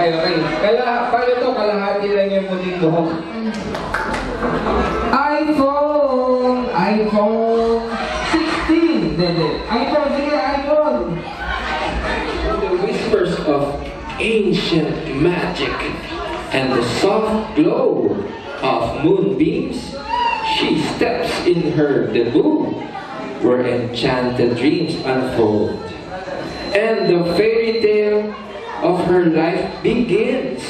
Okay. Paano to? Kalahati lang yung muling buhok. iPhone 16. iPhone. The whispers of ancient magic and the soft glow of moonbeams, she steps in her debut, where enchanted dreams unfold. And the fairy tale of her life begins.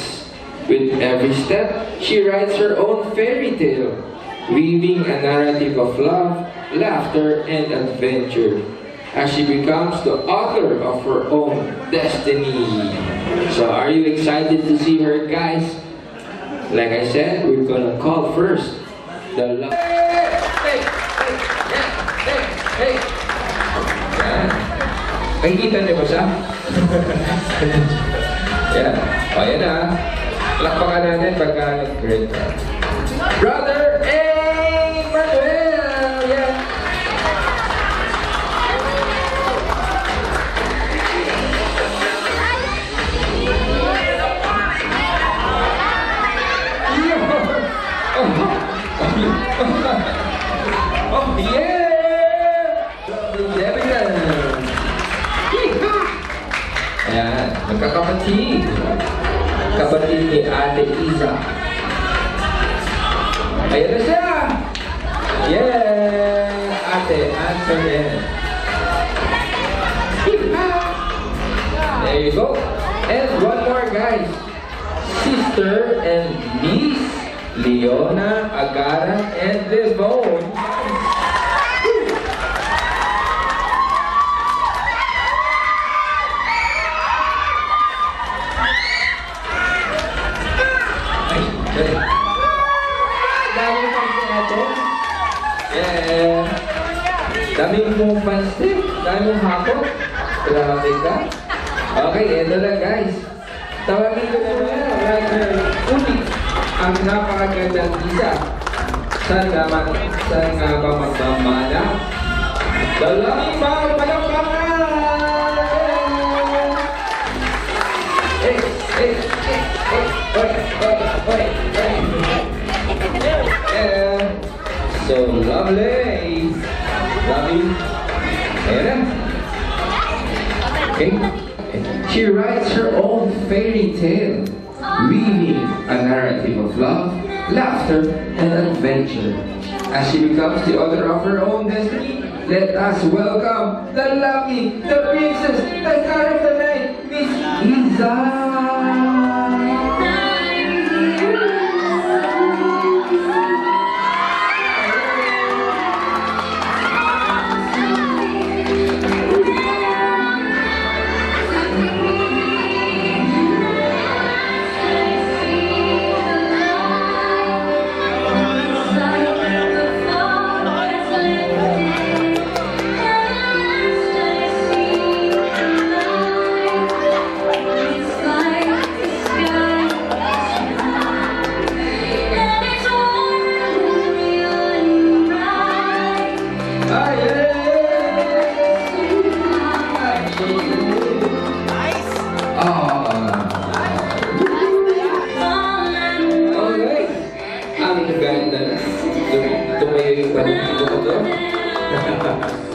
With every step, she writes her own fairy tale, weaving a narrative of love, laughter, and adventure, as she becomes the author of her own destiny. So are you excited to see her, guys? Like I said, we're gonna call first the love. Hey! Nakikita niyo ba siya? Yan. O, yan na. Lakpakan natin pagka nag-great ka. Brother Emmanuel! Yan. Oh, yeah! Ayan, magkakapatid. Kapatid ni Ate Isa. Ayan na siya! Yeah! Ate Antoinette. There you go. And one more, guys. Sister and niece, Leona, Agaran, and Devon. Dami mong pansit, dami mong hapon. Grabe ka. Okay, ito lang, guys. Tawagin ko muna, rather ulit ang napakagandang isa. Saan nga ba magmamana? Dalawang palakpakan! Hey! So lovely! Ayan. Okay. She writes her own fairy tale, weaving a narrative of love, laughter, and adventure. As she becomes the author of her own destiny, let us welcome the lucky, the princess, the star of the night, Miss Isa.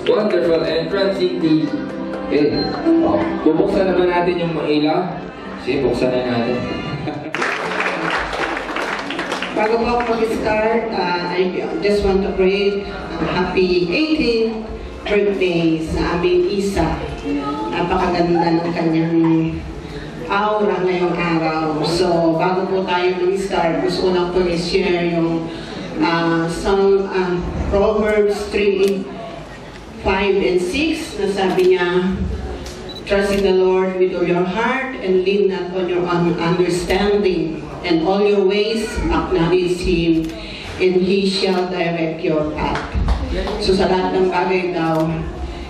Wonderful entrance indeed. Okay. Bubuksan naman natin yung ilaw. Sige, buksan na natin. Bago po ako mag-start, I just want to pray happy 18th birthday sa aming Isa. Napakaganda ng kanyang aura ngayong araw. So, bago po tayo mag-start, gusto ko lang po i-share yung Proverbs 3:5 and 6 na sabi niya, trust in the Lord with all your heart and lean not on your own understanding, and all your ways acknowledge Him, and He shall direct your path. So sa lahat ng bagay daw,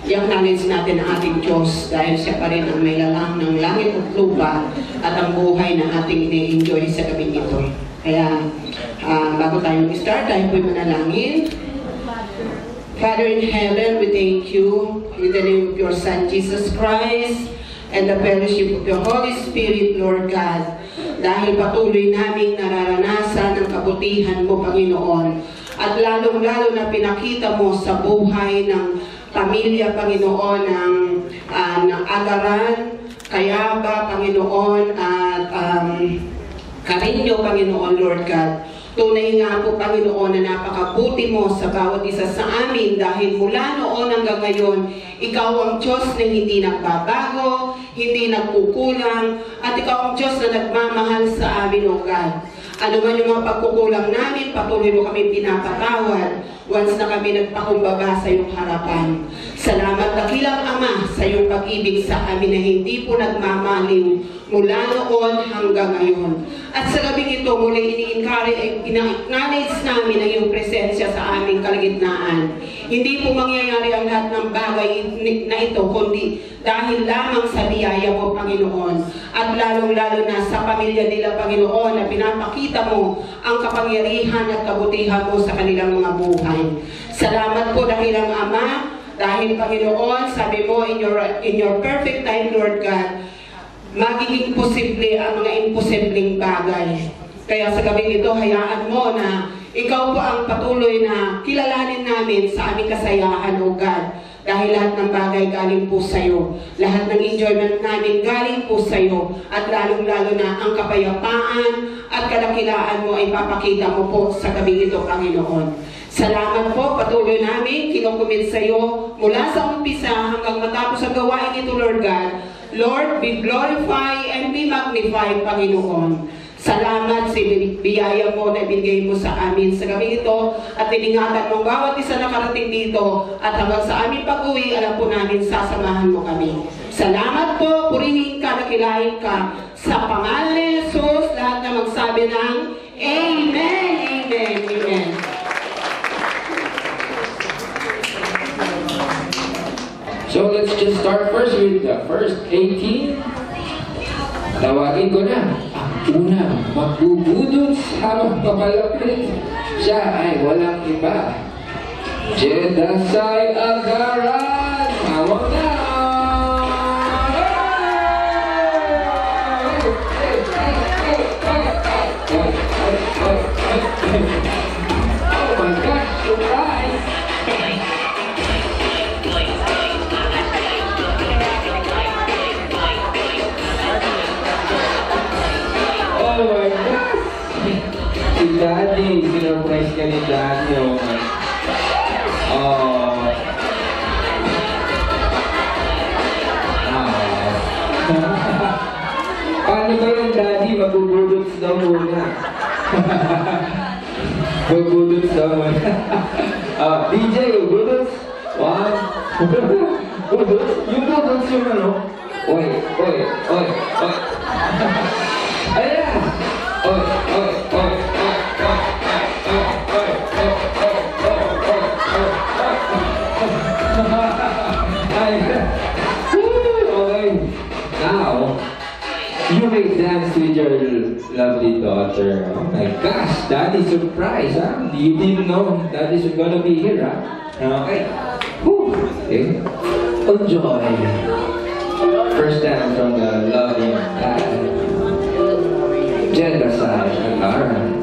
i-acknowledge natin ang ating Diyos dahil Siya pa rin ang may lalang ng langit at lupa at ang buhay na ating ini-enjoy sa gabing ito. Kaya bago tayo mag-start, tayo po'y manalangin. Father in heaven, we thank you in the name of your Son, Jesus Christ, and the fellowship of your Holy Spirit, Lord God. Dahil patuloy naming nararanasan ang kabutihan mo, Panginoon. At lalong-lalo na pinakita mo sa buhay ng pamilya, Panginoon, ng Agaran, Kayaba, Panginoon, at Carino, Panginoon, Lord God. Tunay nga po, Panginoon, na napakabuti mo sa bawat isa sa amin dahil mula noon hanggang ngayon, Ikaw ang Diyos na hindi nagbabago, hindi nagkukulang, at Ikaw ang Diyos na nagmamahal sa amin, O God. Ano man yung mga pagkukulang namin, patuloy mo kami pinapatawad once na kami nagpakumbaba sa iyong harapan. Salamat dakilang Ama sa iyong pag-ibig sa amin na hindi po nagmamaliw mula noon hanggang ngayon. At sa gabing ito, muli ini-acknowledge namin ang iyong presensya sa aming kalagitnaan. Hindi po mangyayari ang lahat ng bagay na ito, kundi dahil lamang sa biyaya mo, Panginoon. At lalong-lalo na sa pamilya nila, Panginoon, na pinapakita mo ang kapangyarihan at kabutihan mo sa kanilang mga buhay. Salamat po dakilang Ama, dahil Panginoon, sabi mo in your perfect time, Lord God, magiging posible ang mga imposibleng bagay. Kaya sa gabing ito, hayaan mo na Ikaw po ang patuloy na kilalanin namin sa aming kasayahan, O God. Dahil lahat ng bagay galing po sa iyo. Lahat ng enjoyment namin galing po sa iyo. At lalong-lalo na ang kapayapaan at kadakilaan mo ay papakita mo po sa gabing ito, Panginoon. Salamat po, patuloy namin, kinukumit sa iyo mula sa umpisa hanggang matapos ang gawain ito, Lord God. Lord, be glorified and be magnified, Panginoon. Salamat sa biyaya mo na ibigay mo sa amin sa gabi ito at iningatan mong bawat isa na karating dito at hanggang sa aming pag-uwi, alam po namin sasamahan mo kami. Salamat po, purihin ka, nakilain ka. Sa pangalan ni Jesus, lahat na magsabi ng Amen, Amen, Amen. So let's just start first with the first 18. Tawagin ko na. Unang magbubudol habang papalapit. Siya ay walang iba. Jedasay Agaran. Tawag na! Oh my gosh, surprise! Oh my God! Si Daddy, sinurprise ka ni Daddy. Oh. Paano ba yung Daddy? Magbubudots daw muna. Magbudots daw muna. DJ, budots. One. Budots? Yung budots yung ano? Oy. Ayan! Oy! Okay. Now, you may dance with your lovely daughter. Oh my gosh, Daddy surprise, huh? You didn't know Daddy's gonna be here, huh? Okay. Whew. Okay. Enjoy. First dance from the lovely dad. Jedasay Agaran.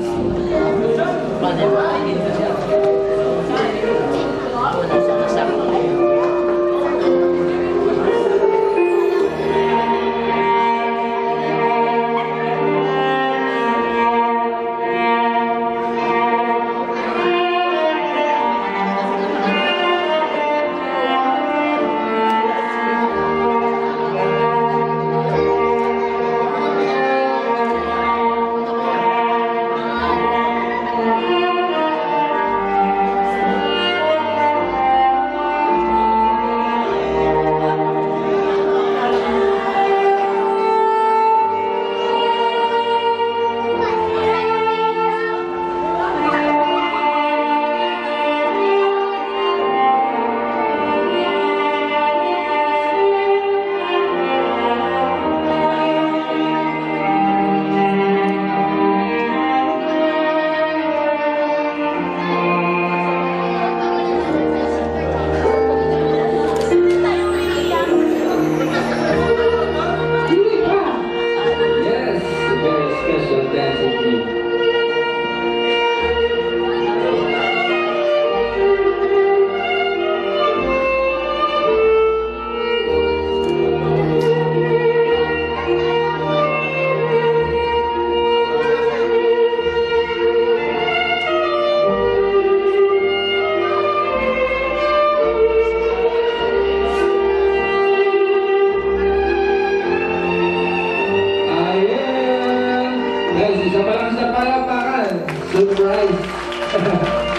surprise.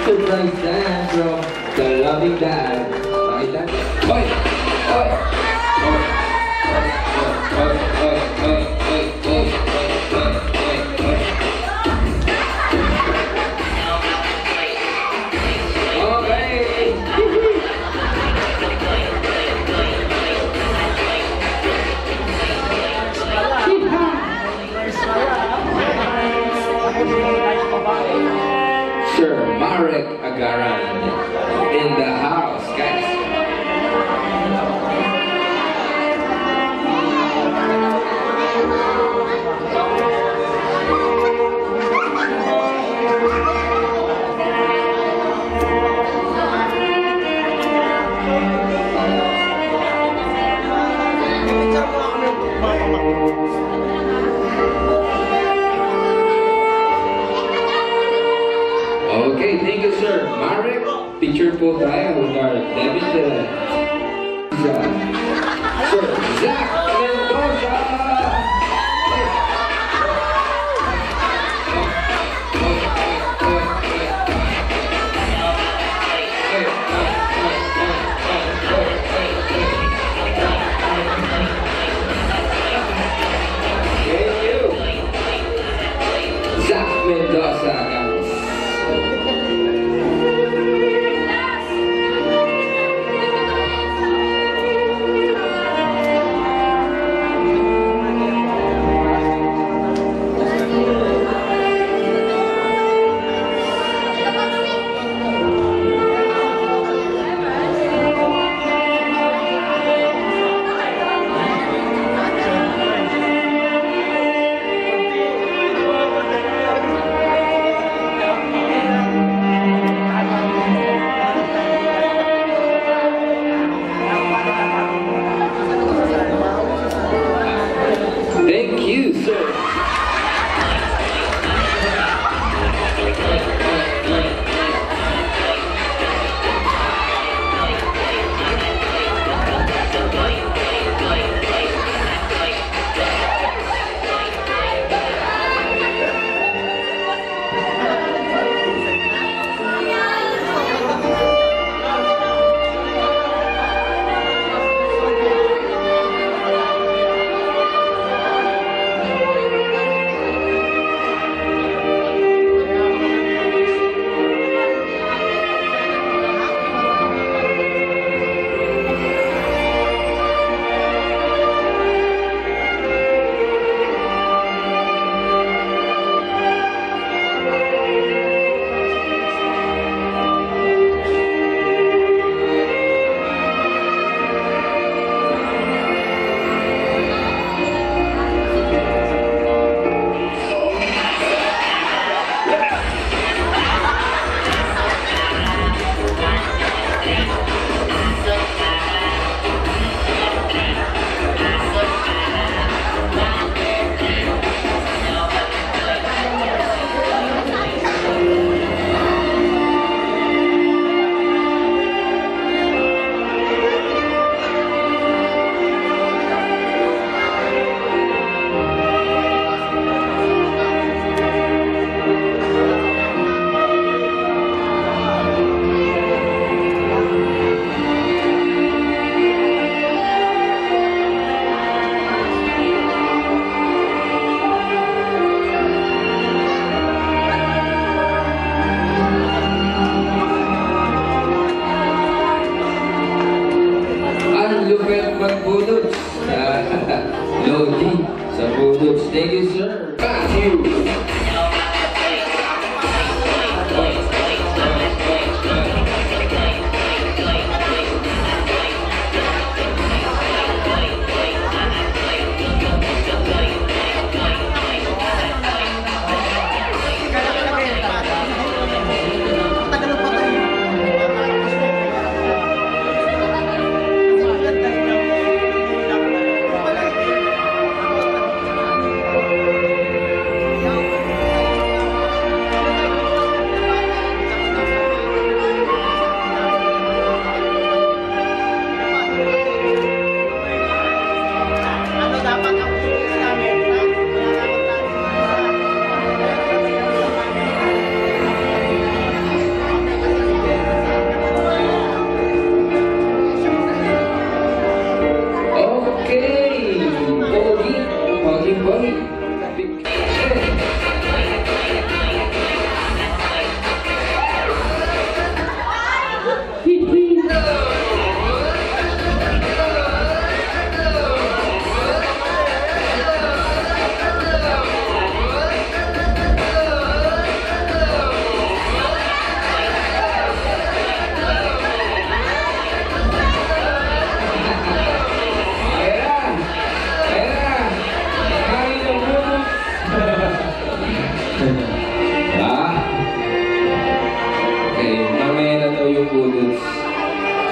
Surprise dance from the loving dad. Pakita. Hoy! Hoy! Hoy! Hoy! Hoy! Hoy! Hoy! Hoy! Sir Marek Agaran in the house, guys. Okay, thank you, sir. Marek, picture po tayo with our David. Sir Zach Mendoza. Thank you. Zach Mendoza, guys.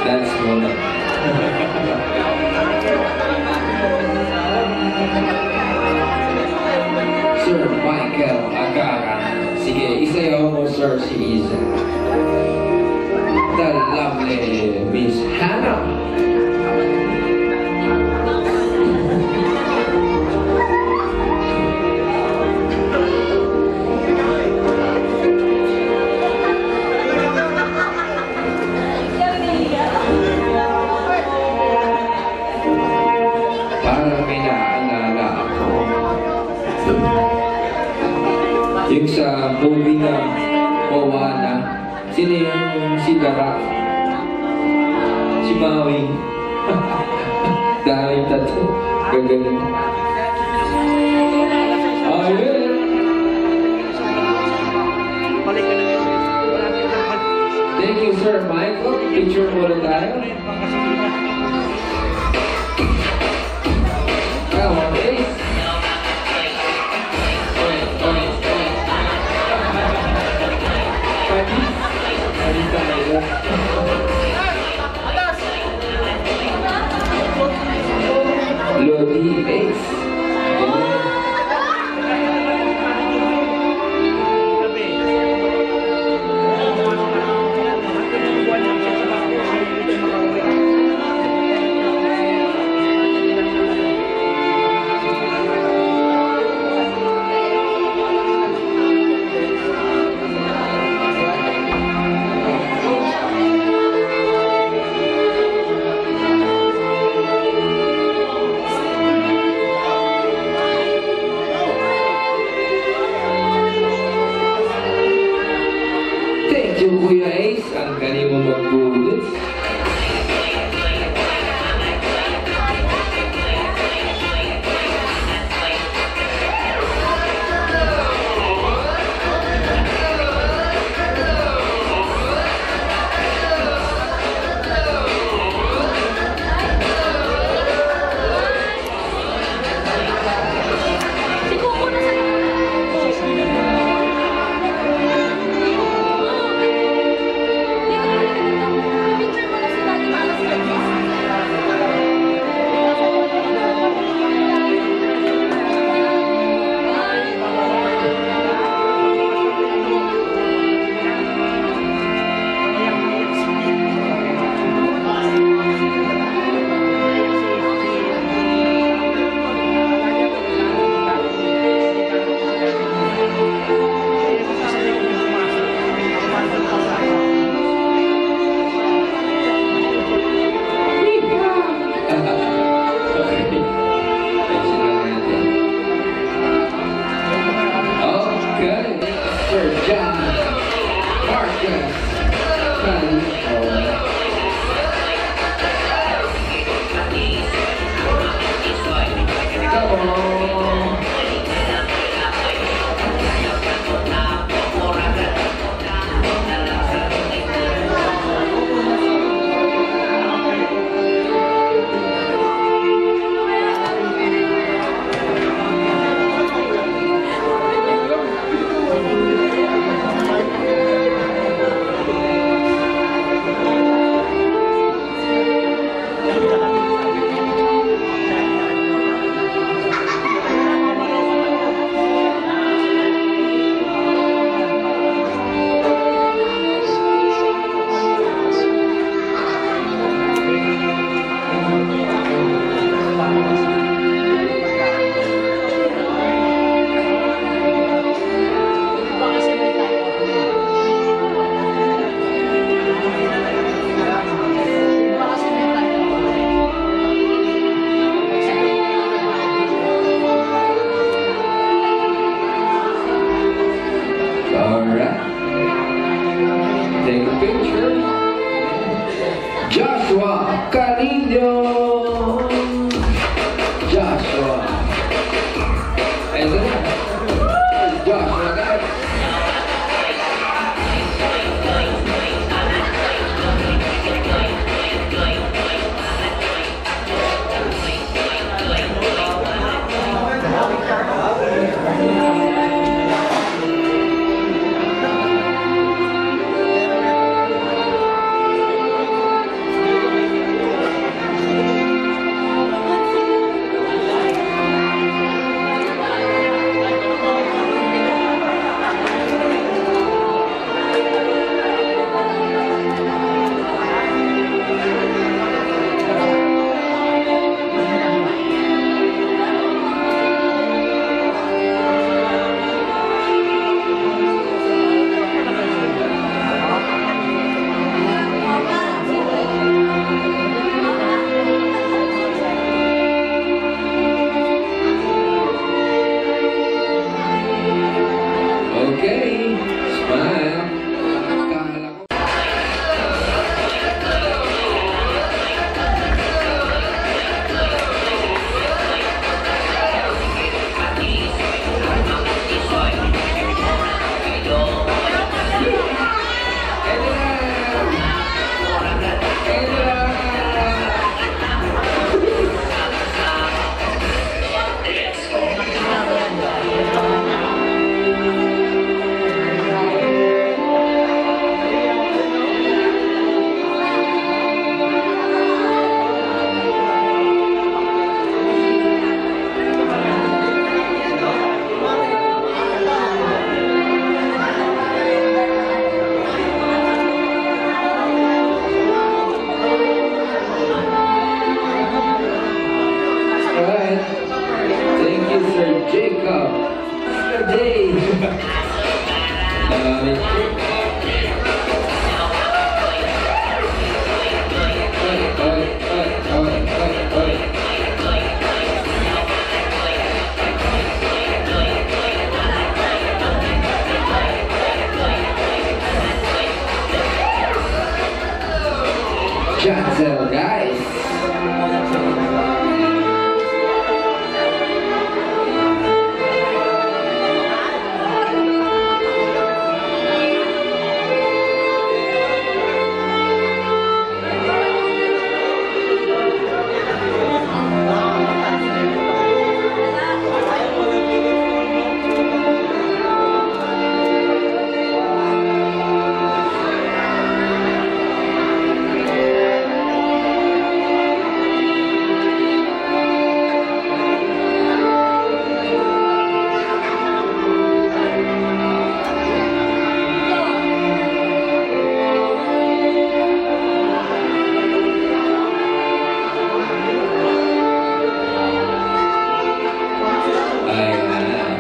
That's Mona. Sir Michael Agara. Sige, isayaw mo, sir, si Isa. The lovely Miss Hannah. Parang may naalala ako. Yung sa movie na Moana, sino yung si Dara? Si Maui. Daming tato. Gagaling. Ayun. Thank you, Sir Michael. Picture muna tayo. Come on, please. Lodi Ace. Thank you, Kuya Ace. Ang galing mo mag-bullets. Joshua Carino. Joshua. Ito na. Joshua guys. Janzel, guys.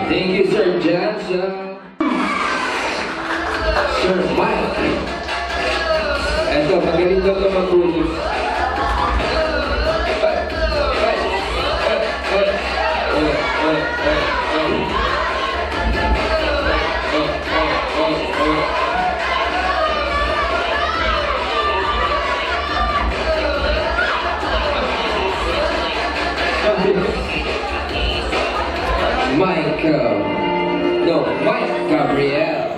Thank you, Sir Janzel. Sir Mike. Eto, magaling daw ito mag-produce. Mike Gabriel.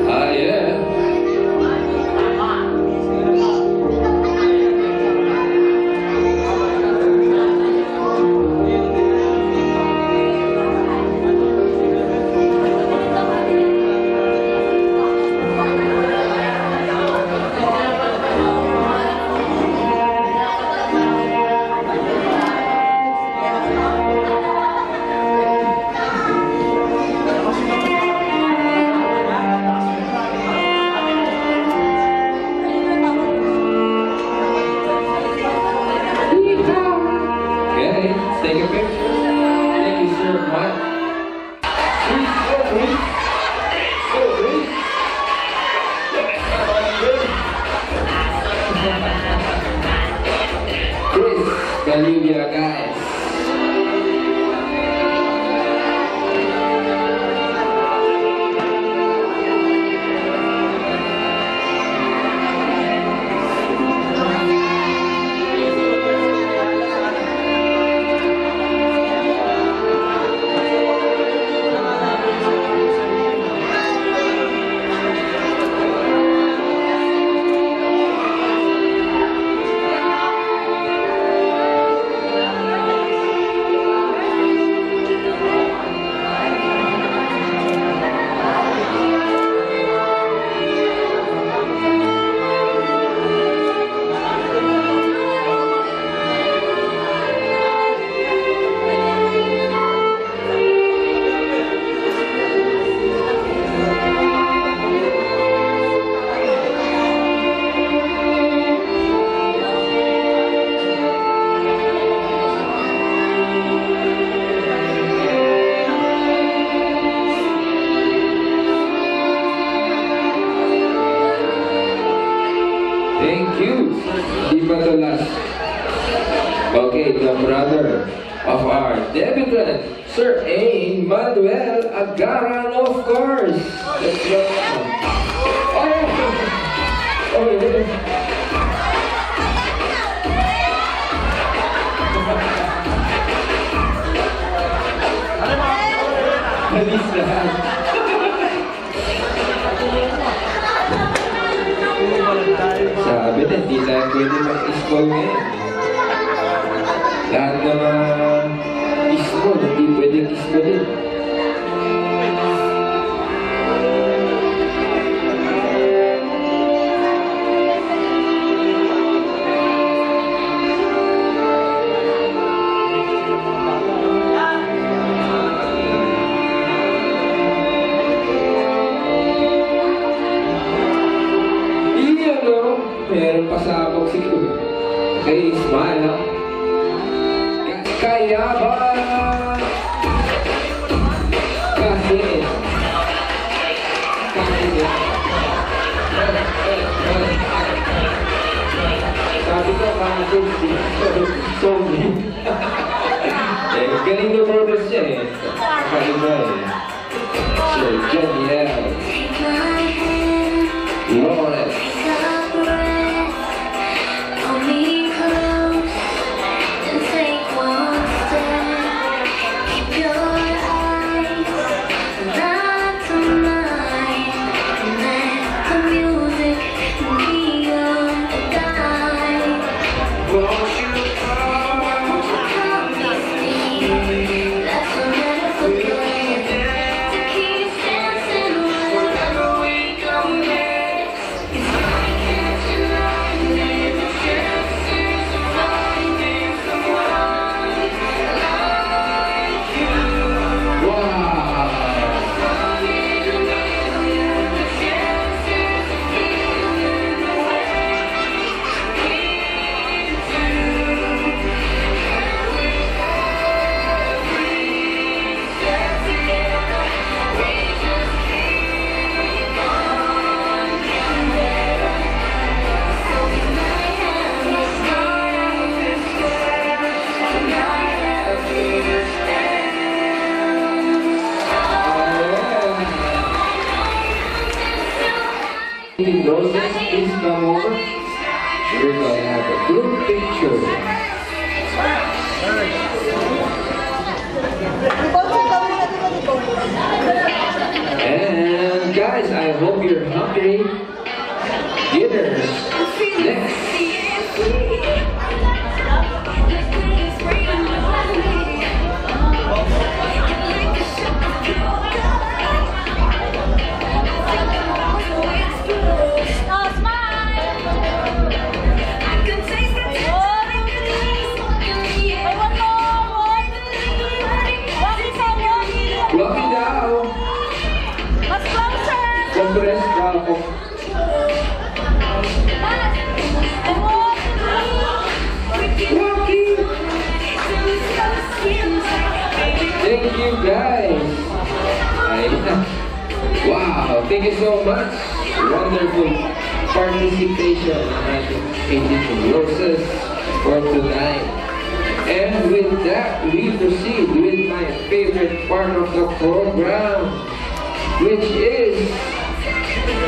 Ah, yeah. Take a picture. Thank you, Sir Mike. Chris Galivia, guys. Thank you, Di ba the last? Okay, the brother of our debutant, Sir A. Manuel Agaran, of course. Let's go. Oh, yeah. Oh, yeah. Halis lahat. Sabi na, hindi tayo pwede mag-isbol ngayon. Lahat ng isbol, hindi pwedeng isbolin. Meron pasabog si Kuya. Kay Ismael, ha? Kaya ba? Kahit. Sabi ko, kahit. Sorry. Galing na brothers siya eh. Kaya ba eh. Sir Janiel. Lawrence. Roses, please come over. We're going to have a group picture. And guys, I hope you're hungry. Dinner's next. Thank you guys. Wow, thank you so much. Wonderful participation at 18 Roses for tonight. And with that, we proceed with my favorite part of the program, which is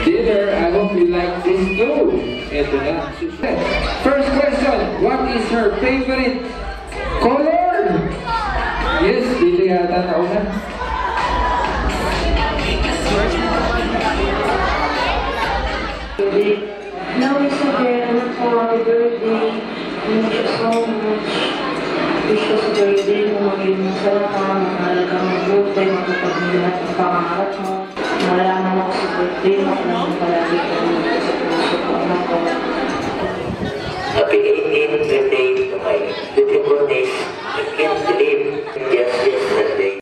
dinner. I hope you like this too. Ito na. First question, what is her favorite color? Yes, dito yata nauna. Now it's again for our birthday. Thank you so much. Wish ko sa birthday mo maging masarap ka, mahalagang mabuti, magpapaglahat ang pangarap mo. Malaman ako sa birthday mo kung palagi ka naman sa puso ko ako. Happy 18th birthday to my beautiful niece. I can't believe just yesterday.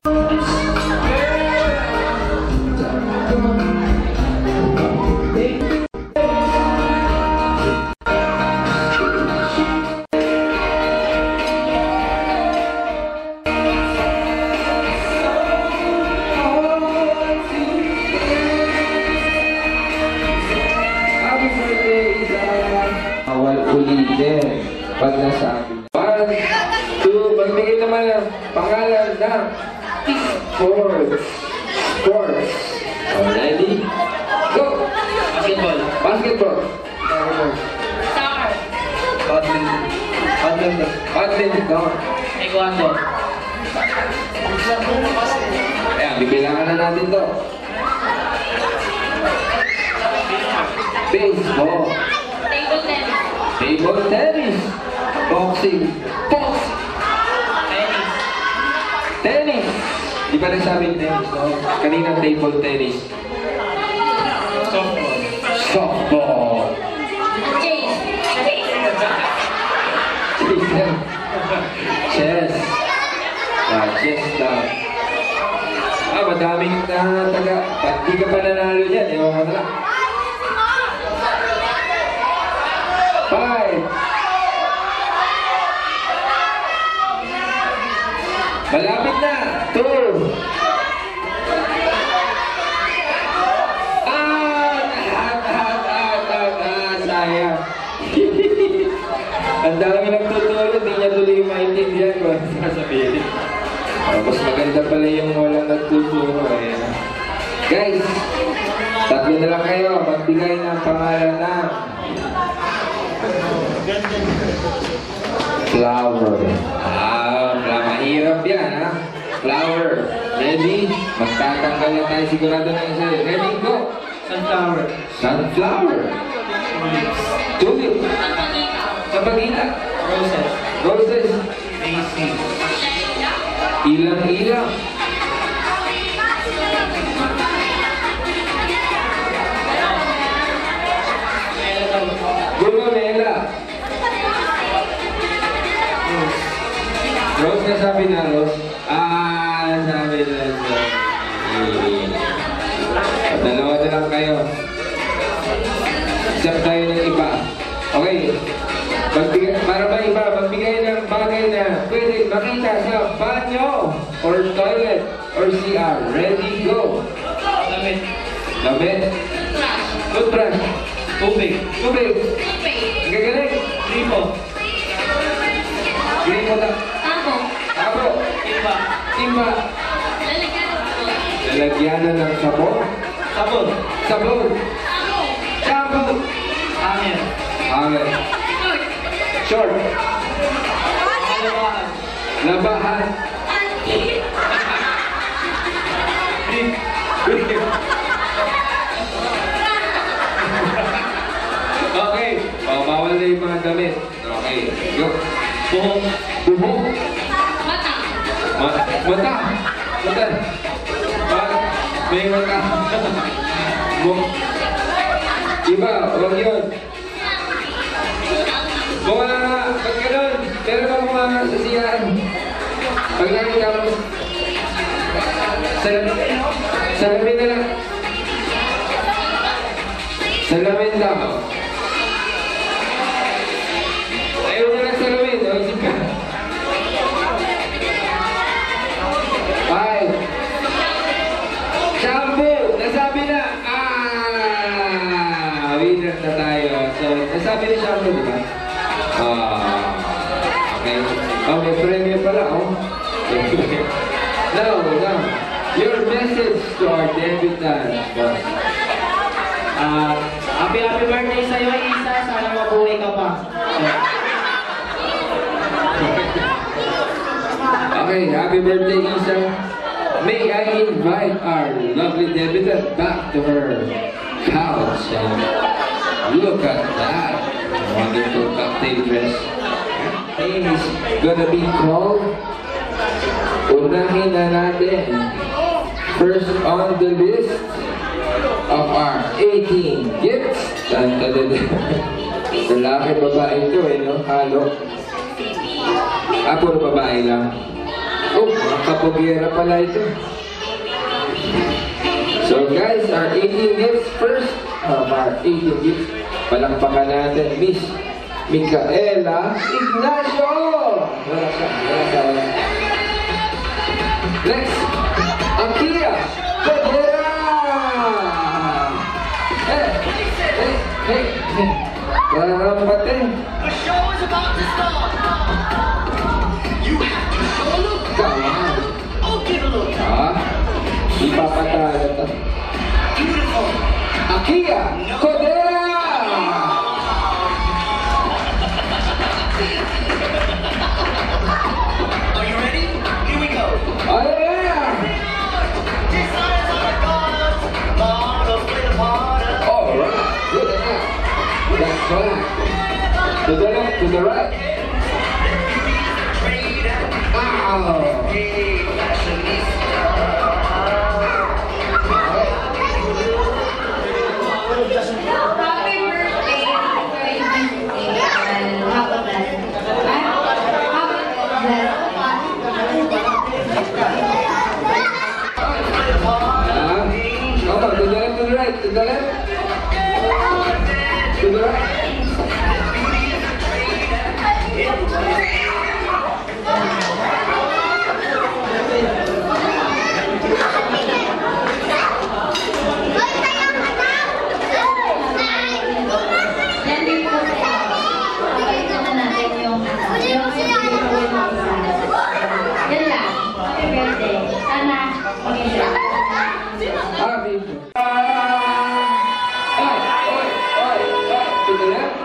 Ulitin pag nasabi. 1, 2, magbigay naman ng pangalan ng sports. Sports. Ready? Go! Basketball. Basketball. Soccer. Badminton. Taekwondo. Ayan, bibilangan na natin to. Baseball. Table tennis. Table tennis. Boxing. Boxing. Tennis. Tennis. Di ba nasabing tennis, no? Kanina table tennis. Softball. Softball. Chess. Chess. Chess daw. Madaming taga. Pag di ka pa nanalo dyan, ewan ka na lang. 5. Malapit na. 2. Sayang. Ang dami nagtuturo, hindi niya tuloy maintindihan kung ano sasabihin. Mas maganda pala yung walang nagtuturo. Guys, tatlo na lang kayo. Magbigay ng pangalan ng flower. Mahirap yan, ha? Flower. Ready? Magtatanggal na tayo sigurado ng isa. Ready? Go! Sunflower. Sunflower. Tulip. Sa pagitan. Roses. Roses. Daisy. Ilang-ilang. Gulonela. Rose na sabi na Rose. Sabi na Rose. Dalawa na lang kayo. Isap tayo ng iba. Okay. Para ba iba, magbigay ng bagay na pwede makita sa banyo or toilet or CR. Ready, go. Damit. Damit. Toothbrush. Tubig. Tubig. Gagaling. Gripo. Gripo na. Tabo. Timba. Timba. Lalagyanan ng sabon. Sabon. Sabon. Shampoo. Hangin. Hangin. Short. Labahan. Labahan. Brief. Okay. Bawal na yung mga damit. Okay. Go. Buhok. Buhok. Mata. Mata. May mata. Iba, huwag yun. Bunga nga, pag gano'n, pero ba bunga nga sa siyan? Pag nakita mo, salamin na lang. Salamin lang. Ayaw na lang salamin, o isip ka. 5. Shampoo! Nasabi na! Winner na tayo. So, nasabi na shampoo, di ba? Okay. Oh, may premium pala, oh. Now, your message to our debutants, boss. Happy birthday sa'yo, Isa. Sana mabuhay ka pa. Okay, happy birthday, Isa. May I invite our lovely debutant back to her couch and look at that wonderful cocktail dress. Name is gonna be called. Unahin na natin. First on the list of our 18 gifts. Lalaki babae ito no? Halo. Puro babae lang. Oh, kapagera pala ito. So guys, our 18 gifts first of our 18 gifts. Palakpakan natin, Miss Micaela Ignacio! Wala siya. Next, Akia Codera! Hey! Karampate! The show is about to start. You have to show a look. Kawan! Oh, give a look. Ipapatalo to. Beautiful. Akia Codera! Are you ready? Here we go. Oh yeah! This is our gods. Come on, let's play the part. Alright, look at that. That's right. To the left, to the right. Trade and Ow! hey, fashionista. Happy birthday, and have a blessed Come on, to the left, to the right, to the left. To the right. Yan din po sa pakita na natin yung yan lang. Happy birthday. Sana maging Happy. To the left.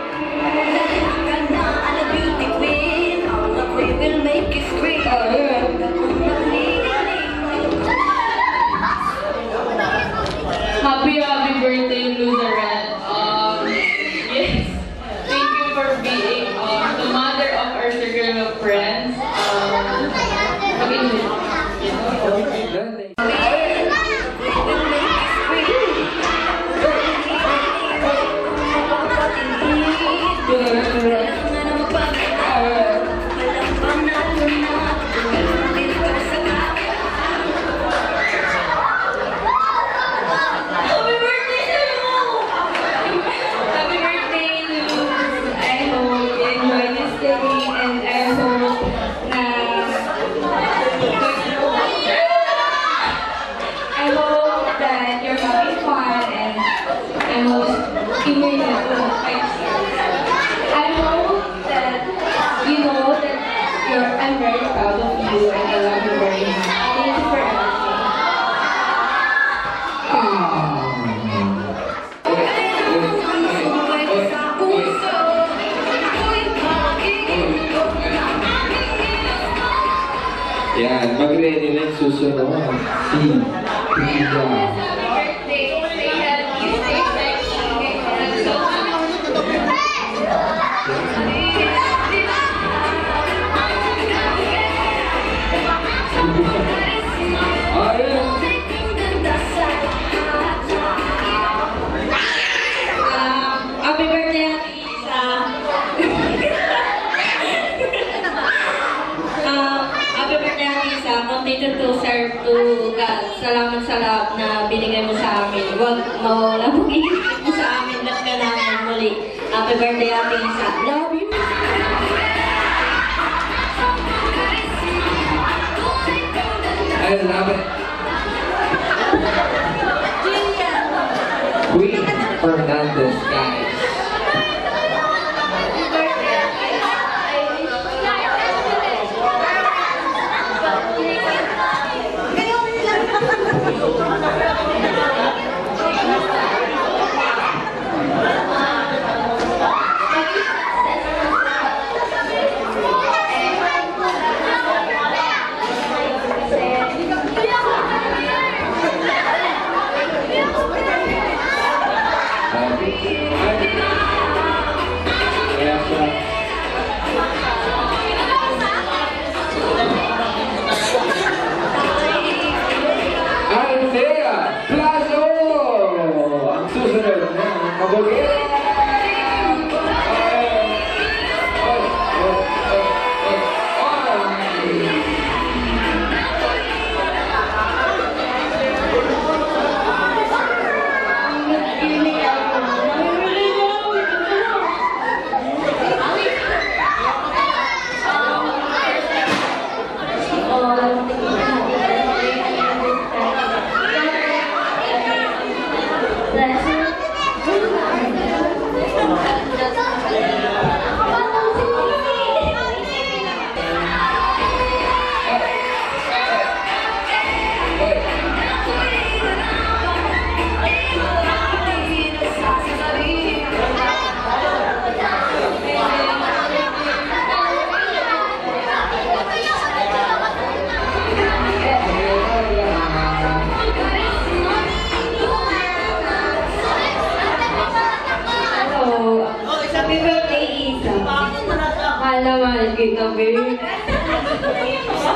Oh, yeah. Happy birthday Luzaren. Yes, thank you for being the mother of our circle of friends. I'm very proud of you and I love you very much. Thank you for everything. Yan, mag-ready na yung susunod. Si Frida. Happy birthday, Isa. Happy birthday, Isa. Continue to serve to God. Salamat sa love na binigay mo sa amin. Huwag mo na mag-iisip mo sa amin lahat ka namin muli. Happy birthday, Isa. Love you. I love it. Queen Fernandez, guys.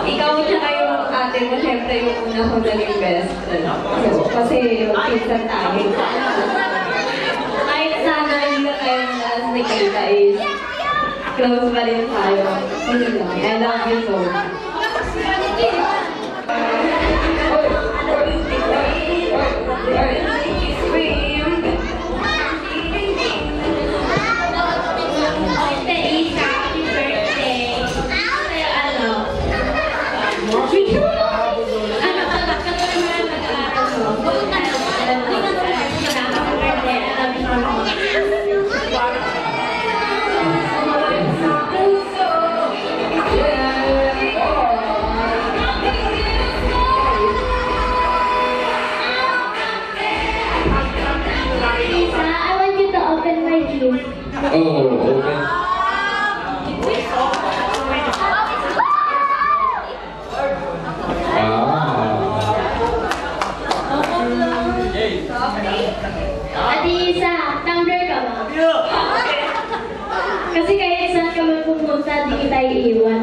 Ikaw tsaka yung ate mo, syempre yung una ko naging best. Kasi yung pinsan tayo. Kahit sana hindi ka tayo as nakita is close pa rin tayo. I love you so much. Oh, open. Adi, Kasi kahit saan ka man pumunta, di kita iiwan.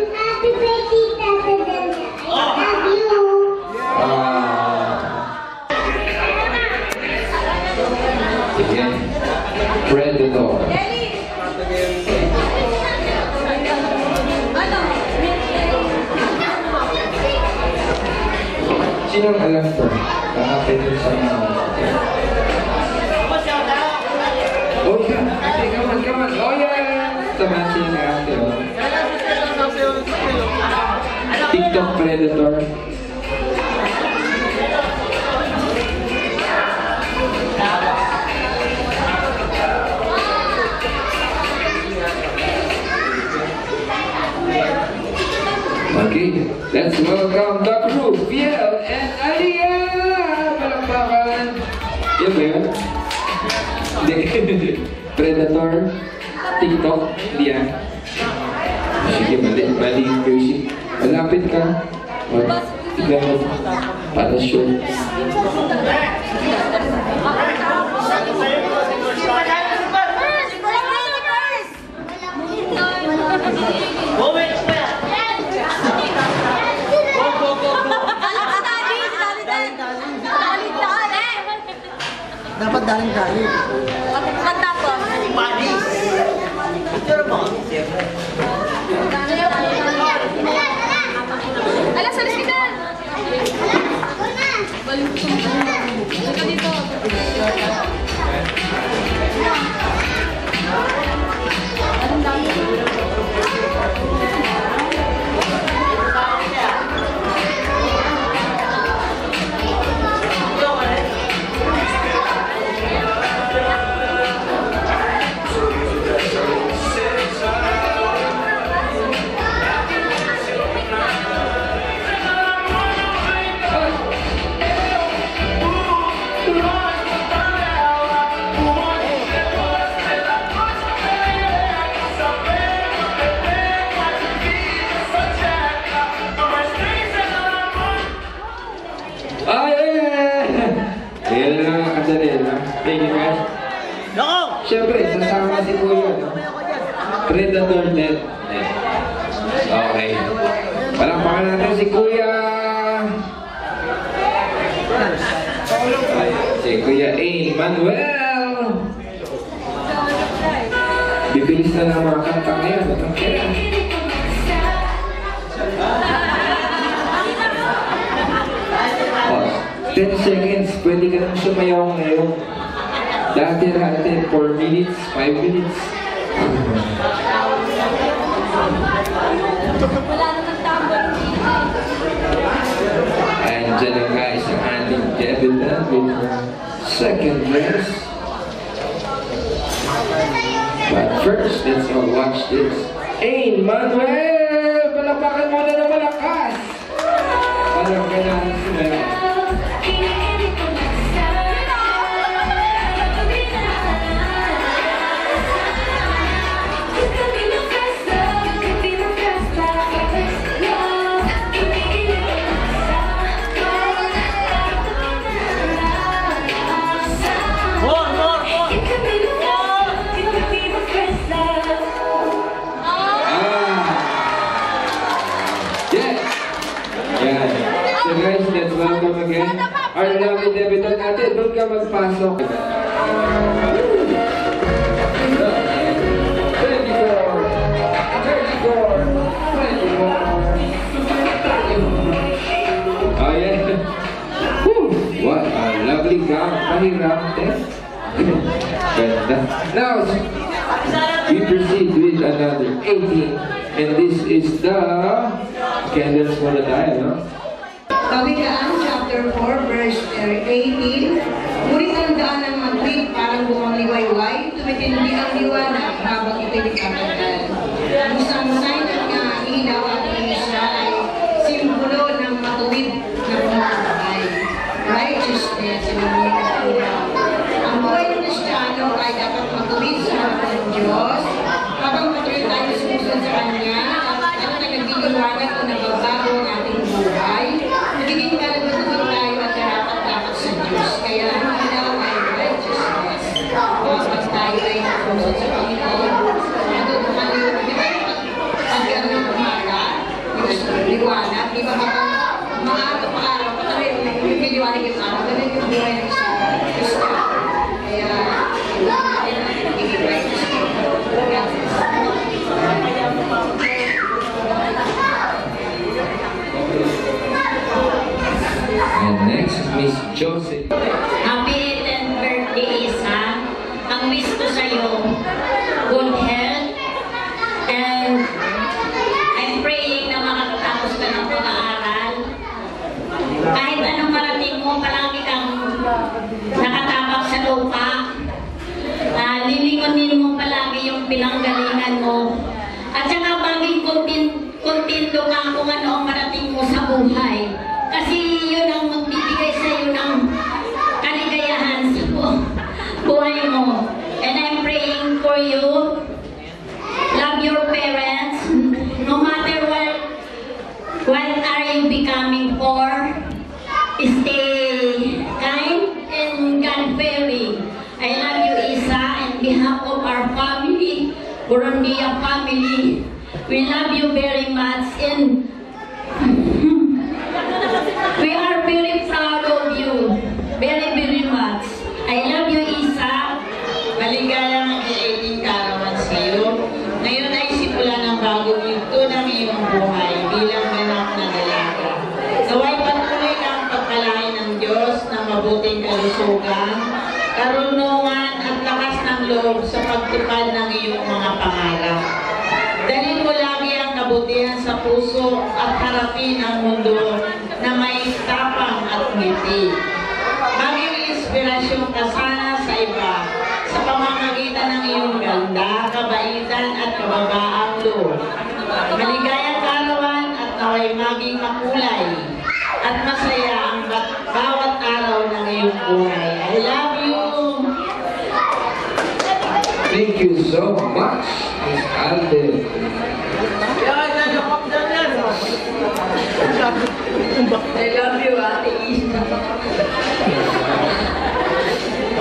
Happy birthday, Ace. I love you. Predator. Sinong alam ko? Kakapit sa mga... Oh yeah! Okay, come on! Oh yeah! Tama siya na ate, oh. TikTok Predator. Okay, let's welcome the crew, Fiel and Alia! Palakpakan! Yan ba yun? Hindi. Predator, TikTok, hindi yan. Sige, mali yung music. Malapit ka. Tignan mo. Para sure. Dapat daling-daling. Kanta po. Badis. Ito mo. Alas, alis kita! Balik ka dito. Thank you guys. Siyempre, sasama si Kuya, no? Predator net. Okay. Palakpakan natin si Kuya. Si Kuya Manuel. Bibilis na lang mga kanta ngayon. Oh, 10 seconds, pwede ka nang sumayaw ngayon. Dati 4 minutes, 5 minutes. And dyan na guys, ang ating debutant with her second dress. But first, let's all watch this. Manuel! Palakpakan mo na malakas! Parang kailangan sumayaw. So guys, let's welcome again our lovely debutant natin. Doon ka magpasok. 24, 34. Oh yeah. Woo! What a lovely gown. Pahirap, eh? Ganda. Now, we proceed with need another 18. And this is the candles for the dial, no? Kawikaan chapter 4 verse 18. Ngunit ang daan ng matwid parang bumang liwayway, tumitindi ang liwanag habang ito'y nagkatagal. Ang isang sign na ilaw at isa ay simbolo ng matuwid na pamumuhay. Righteousness in the name of God. Ang buhay ng Kristiyano ay dapat matuwid sa harapan ng Diyos. Habang matuwid tayo sumusunod sa Kanya, at nagdiliwanag o nagbabago ang ating buhay, magiging kalabatuhan tayo at dapat sa Diyos. Kaya ang ilaw ay righteousness. Kapag tayo ay nakusod sa Panginoon, natutuhan yung pagkaroon ng umaga, yung liwanag, di ba habang umaga pa araw, patuloy yung liwanag yung araw, ganun yung buhay ng isa. Kaya, ay nagiging righteousness. And next is Miss Joseph. Happy 10th birthday, Isa. Ang wish ko sa'yo, good health. And I'm praying na makakatapos ka ng pag-aaral. Kahit anong marating mo, palagi kang nakatapak sa lupa. Lilingonin mo palagi yung pinanggalingan mo. At saka baging kontento ka kung ano ang marating mo sa buhay. Kasi yun ang magbibigay sa iyo ng kaligayahan sa buhay mo. And I'm praying for you. Love your parents. No matter what are you becoming for. Stay kind and God-fearing. I love you, Isa, on behalf of our family, Burondia family. We love you very much and we are very proud of you. Very, very much. I love you, Isa. Maligayang 18 karawan sa iyo. Ngayon ay simula ng bagong yugto ng iyong buhay bilang anak na dalaga. Naway patuloy kang pagpalain ng Diyos na mabuting kalusugan, karunungan at lakas ng loob sa pagtupad ng iyong mga pangarap. Dalhin mo lagi ang kabutihan sa puso at harapin ang mundo na may tapang at ngiti. Maging inspirasyon ka sana sa iba sa pamamagitan ng iyong ganda, kabaitan at kababaang loob. Maligayang karawan at naway maging makulay at masaya ang bawat araw ng iyong buhay. I love you! Thank you so much, Miss Alden. I love you, Ate Isa.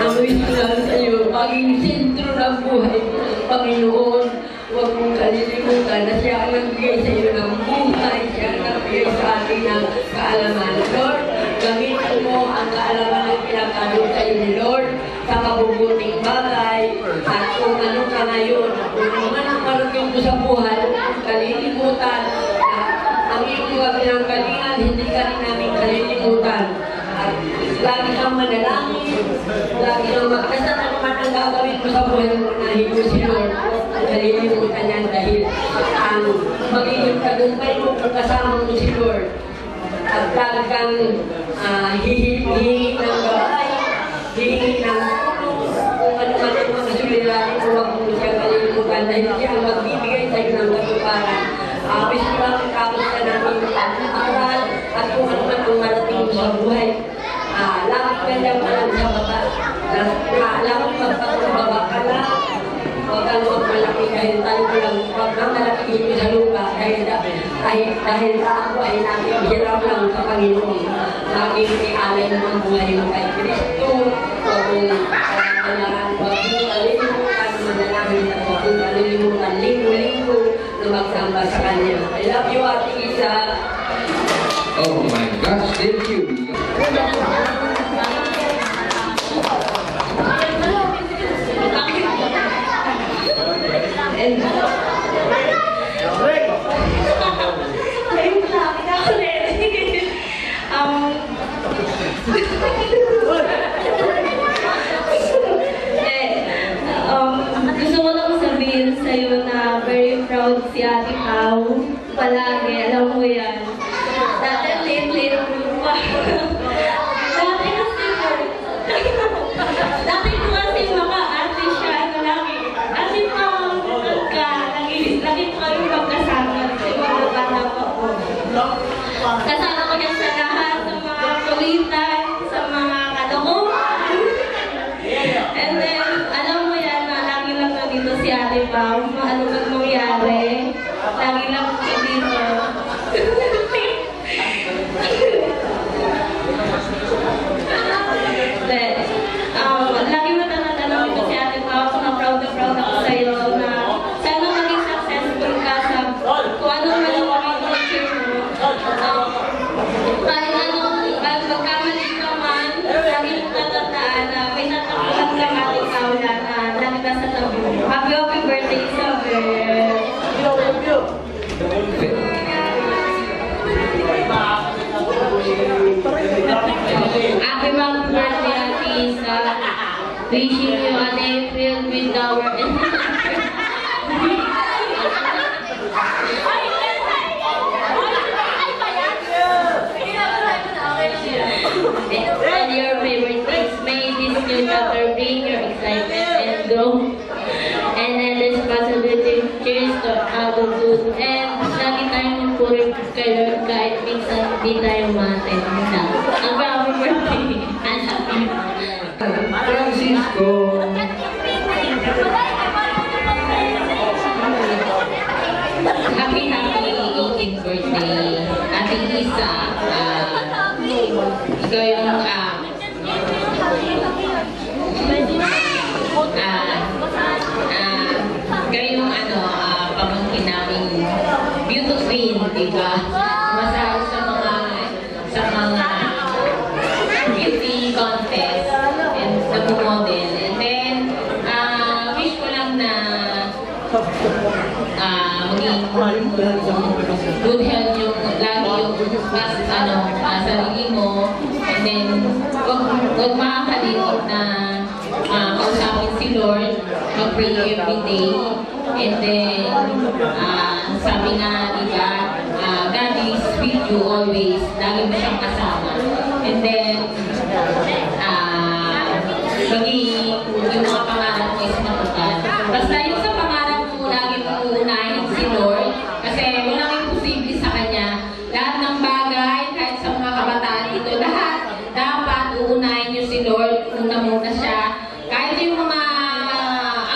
Ang wish ko lang sa iyo, maging sentro ng buhay ng Panginoon. Huwag mong kalilimutan na siya ang nagbigay sa iyo ng buhay. Siya ang nagbigay sa atin ng kaalaman. Lord, gamitin mo ang kaalaman ng pinagkaloob sa iyo ni Lord sa mabubuting bagay. At kung ano ka ngayon, kung naman ang marating mo sa buhay, kung kalilimutan, ang iyong mga pinanggalingan, hindi ka rin namin kalilimutan. At lagi kang manalangin, lagi kang magkasal ano man ang gagawin mo sa buhay mo na hindi si Lord. Kalilimutan yan dahil ang magiging tagumpay mo kung kasama mo si Lord. At talagang hihingi ng gabay, hihingi ng tulong, kung ano man ang mga suliranin mo, huwag mo siya kalilimutan dahil siya ang magbibigay sa iyo ng katuparan. Wish ko lang kapos ka namin ang aral at kung ano man ang marating mo sa buhay. Lakot ka dyan lang sa baba. Lakot magpapababa ka lang. Huwag kang malaki dahil tayo ko lang. Huwag kang malaki dito sa lupa dahil sa ako ay nakikirap lang sa Panginoon. Maging alay mo ang buhay mo kay Kristo. Huwag mong kalilimutan, manalangin at huwag mong kalilimutan linggo-linggo na magsamba sa Kanya. I love you, Ate Isa. Oh my gosh, thank you. Gusto ko lang sabihin sa'yo na proud si Ate Pao. Palagi, alam mo yan. Dati late pa. Dati ko kasi maka-ate siya na lagi. Ate Pao, ka. Lagi ko kami magkasama. Siguro bata pa po. Kasama ko yan sa lahat, sa mga kulitan, sa mga kalokohan. And then, alam mo yan, lagi lang na dito si Ate Pao. Ano man mangyari, lagi lang siya dito. Then, lagi mo tanong dito si Ate Pao. So, proud ako sa'yo na sana maging successful ka sa kung ano man yung maging future mo. Kahit anong magkamali ka man, lagi mong tatandaan na may natakulang lang Ate Pao na lagi nasa tabi mo. Happy birthday, Isabel! Happy birthday, Ate Isa. Wishing you a day filled with our and your favorite things. May this new chapter bring your excitement and growth and then responsibility. Cheers to adulthood and lagi tayong puri kayo kahit minsan di tayo matenda. Ang happy birthday! And happy Francisco. Happy 18th birthday, Ate Isa. Ikaw yung pamangkin naming beauty queen, diba? Sumasali sa mga beauty contest and nag-model. And then, wish ko lang na maging good health yung lagi yung sarili mo. And then, huwag makakalimot na kausapin si Lord, mag-pray every day. And then, sabi nga, diba, God is with you always. Lagi mo siyang kasama. And then, maging yung mga pangarap mo is matutad. Basta yung sa pangarap mo, lagi mo uunahin si Lord. Kasi walang imposible sa Kanya. Lahat ng bagay, kahit sa mga kabataan dito, lahat dapat uunahin nyo si Lord. Una-muna siya. Kahit yung mga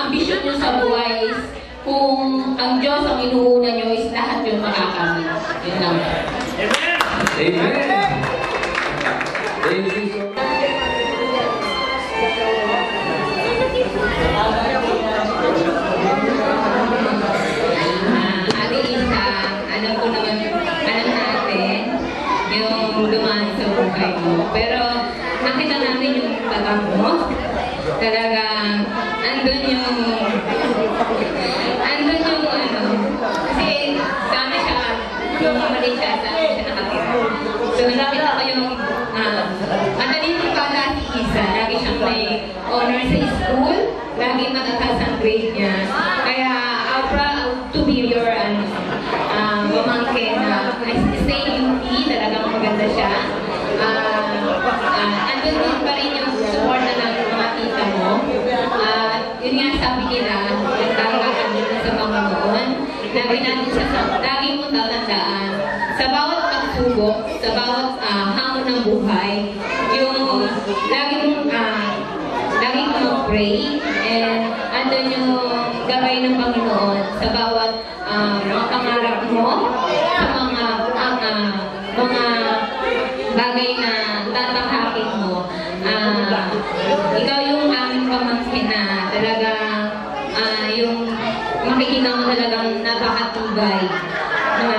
ambisyon nyo sa buhay is, kung ang Diyos ang inuuna nyo is lahat yung makakamit. Yun lang. Amen! Amen! Thank you so much. Ate Isa, alam ko naman, alam natin yung dumaan sa buhay mo. Pero nakita natin yung taga mo. Talagang andun yung kasi sa amin siya, yung mali siya, sa amin siya nakatira. So nakita ko yung matalino pa dati Isa, lagi siyang may honor sa school, lagi matataas ang grade niya. Kaya I'm proud to be your pamangkin na stay in P, talagang maganda siya. Andun din pa rin yung support na ng mga tita mo. Yun nga sabi nila, nagtalagaan nila sa Panginoon. Lagi mo tatandaan, sa bawat pagsubok, sa bawat hamon ng buhay, yung lagi mong pray, and andun yung gabay ng Panginoon sa bawat mga pangarap mo, sa mga bagay na tatakakin mo. Ikaw yung aming pamangkin na talagang yung makikita mo talagang napakatubay na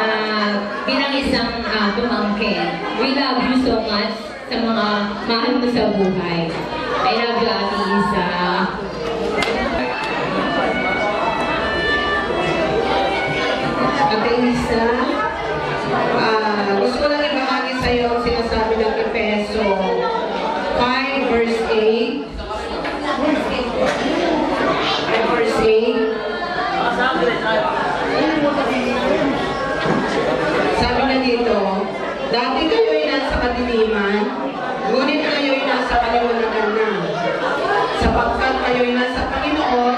bilang isang pamangkin. We love you so much sa mga mahal mo sa buhay. I love you, Ate Isa. Ate Isa, gusto ko lang ibahagi sa iyo ang sinasabi ng Efeso 5 verse 8. 5 verse 8. kadiliman, ngunit kayo'y nasa kaliwanagan na. Sapagkat kayo'y nasa Panginoon,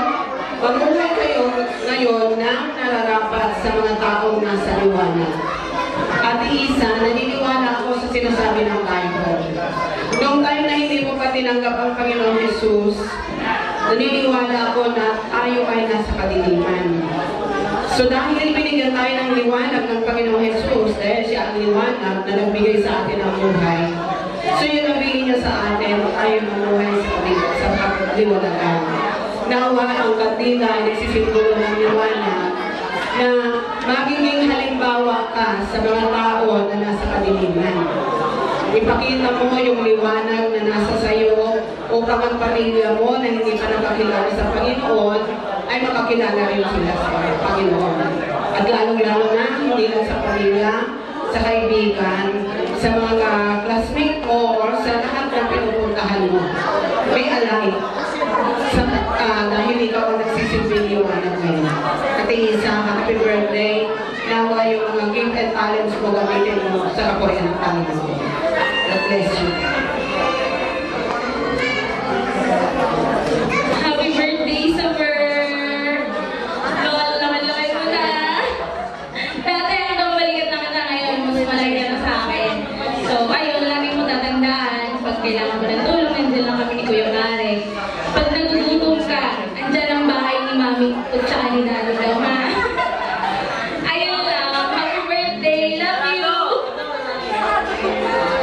mamuhay kayo ngayon na nararapat sa mga taong nasa liwanag. At isa, naniniwala ako sa sinasabi ng Bible. Noong time na hindi mo pa tinanggap ang Panginoong Jesus, naniniwala ako na tayo ay nasa kadiliman. So dahil binigyan tayo ng liwanag ng Panginoong Jesus, dahil siya ang liwanag na nagbigay sa atin ng buhay, so yun ang bigay niya sa atin, tayo mamuhay sa liwanagan. Nawa ang kandila ay nagsisimbolo ng liwanag na magiging halimbawa ka sa mga tao na nasa kadiliman. Ipakita mo yung liwanag na nasa sayo upang ang pamilya mo na hindi pa nakakilala sa Panginoon ay makakilala rin sila sa Panginoon. At lalong-lalo na, hindi lang sa pamilya, sa kaibigan, sa mga classmate mo, or sa lahat ng pinupuntahan mo. May alay. Dahil ikaw ang nagsisilbing liwanag ngayon. At isa, happy birthday. Nawa yung mga gift and talents mo gamitin mo sa kapurihan ng Panginoon. God bless you. Happy birthday, Summer! Laman-laman mo na! Dati hanggang balikat na kita ngayon, mas malagyan na sa akin. So, ayun, lagi mo tatandaan. Pag kailangan mo ng tulong, nandiyan lang kami ni Kuya Gare. Pag nagugutom ka, andyan ang bahay ni Mami at saka ni Daddy daw, ha? Ayun lang, happy birthday! Love you!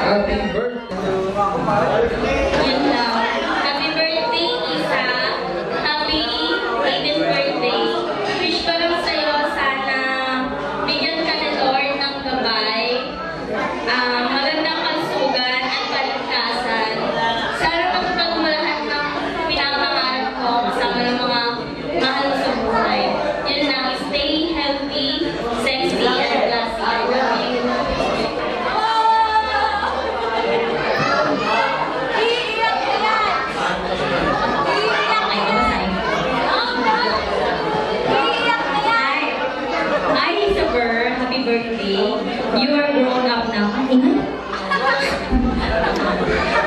Happy birthday! Yun lang. Happy birthday, Isa. Happy 18th birthday. Wish ko lang sa'yo, sana bigyan ka ni Lord ng gabay, magandang kalusugan at kaligtasan. Sana matupad mo lahat ng pinapangarap ko kasama ng mga mahal mo sa buhay. Yun lang. Stay healthy, sexy, and classy. I love you. Happy birthday. You are grown up now.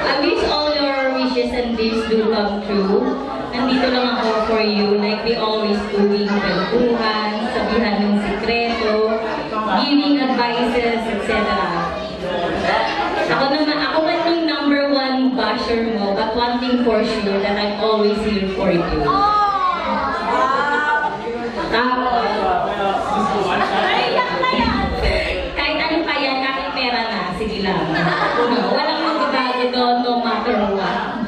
I wish all your wishes and dreams do come true. Nandito lang ako for you, like we always doing kwentuhan, sabihan ng sikreto, giving advices, etc. Ako man yung #1 basher mo, but one thing for sure, that I'm always here for you. Kahit ano pa yan, kahit pera na, sige lang. Walang magbabago doon, no matter what.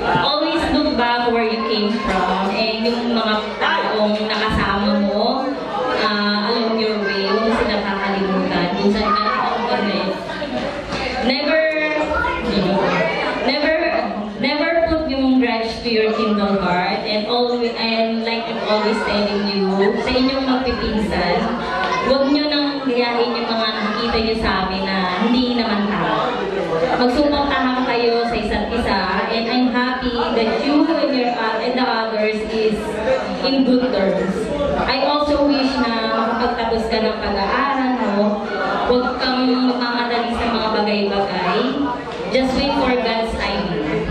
Always look back where you came from, and yung mga taong nakasama mo, along your way, huwag mo sila kakalimutan. Kung saan ka nakakagalit. Never put yung grudge to your kindle heart, and like I'm always telling you, sa inyong magpipinsan, huwag nyo nang gayahin yung mga nakikita nyo sa amin na hindi naman tao. Magsuportahan kayo sa isa't isa, and I'm happy that you and the others is in good terms. I also wish na makapagtapos ka ng pag-aaral mo, huwag kang mamadali sa mga bagay-bagay. Just wait for God's timing.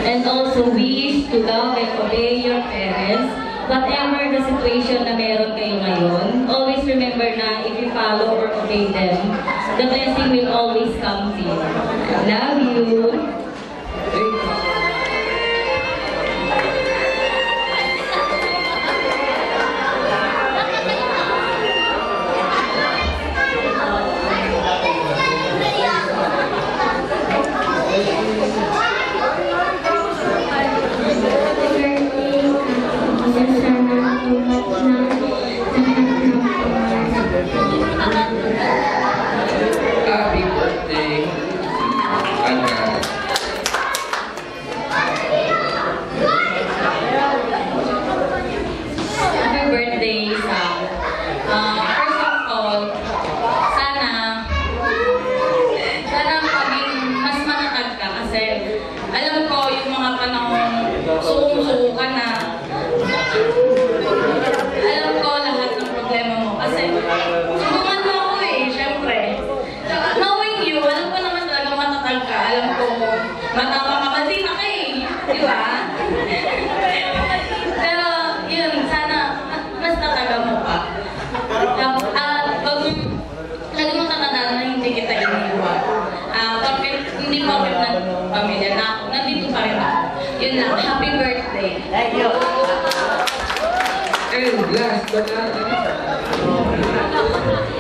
And also wish to love and obey your parents. Whatever the situation na meron kayo ngayon, always remember na if you follow or obey them, the blessing will always come to you. I love you. Happy birthday!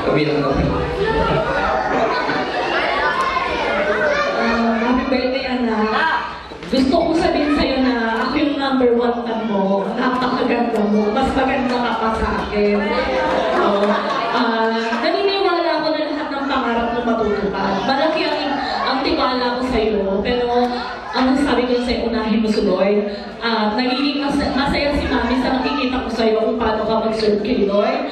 Kabilang na. Happy birthday, anak. Gusto ko sabihin sa'yo na ako yung number 1 fan mo. Napakaganda mo. Mas maganda ka pa sa akin. Naniniwala ako na lahat ng pangarap mo matutupad. Malaki ang tiwala ko sa'yo. Pero ang sabi ko sa'yo, unahin mo si Lord. Nagiging masaya si Mami sa nakikita ko sa'yo kung paano ka mag-serve kay Lord.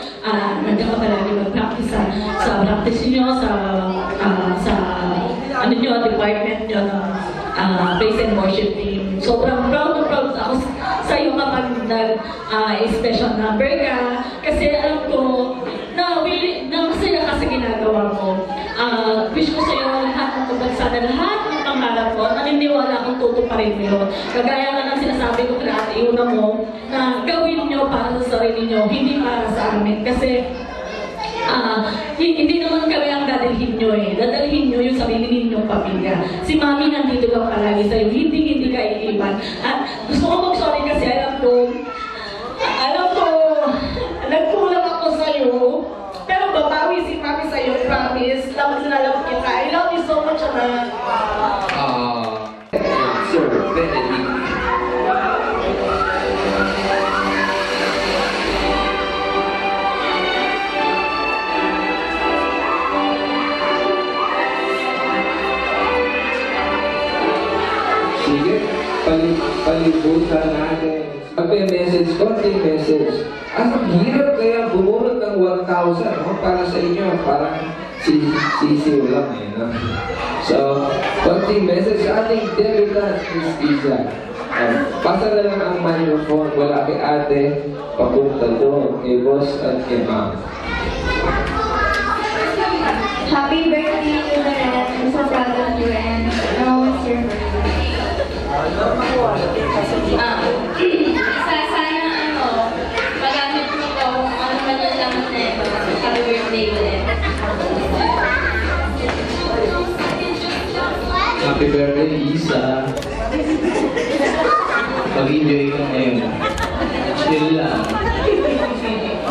Nandiyan ka palagi mag-practice sa practice nyo, sa ano nyo, department nyo ng praise and worship team. Sobrang proud ako sa iyo kapag nag-special number ka. Kasi alam ko na masaya ka sa ginagawa mo. Wish ko sa iyo lahat ng pagbagsana, lahat ng pangarap ko. Naniniwala akong tutuparin mo yun. Kagaya nga ng sinasabi ko kaya iuna mo na gawin nyo para sa sarili nyo, hindi para sa amin. Kasi hindi naman kami ang dadalhin nyo eh. Dadalhin nyo yung sarili ninyong pamilya. Si Mami nandito lang palagi sa'yo. Hindi ka iiwan. At gusto ko mag-sorry kasi alam ko, nagkulang ako sa'yo. Pero babawi si Mami sa'yo, promise. Tapos nalap kita. I love you so much, Anak. Sir Benedict. Sige, palibutan natin. Magpe-message, konting message. Ang hirap kaya bumunod ng 1,000, no? Para sa inyo, parang sisiw lang eh, no? So, konting message sa ating debutant, Miss Isa. Pasa na lang ang microphone, wala kay ate, papunta doon, kay boss at kay ma'am. Happy birthday to the Red. I'm so proud of you and now it's your birthday. Sana magamit mo ko kung ano man yung laman na ito. Happy birthday ulit. Happy birthday, Isa. Mag-enjoy ka ngayon. Chill lang.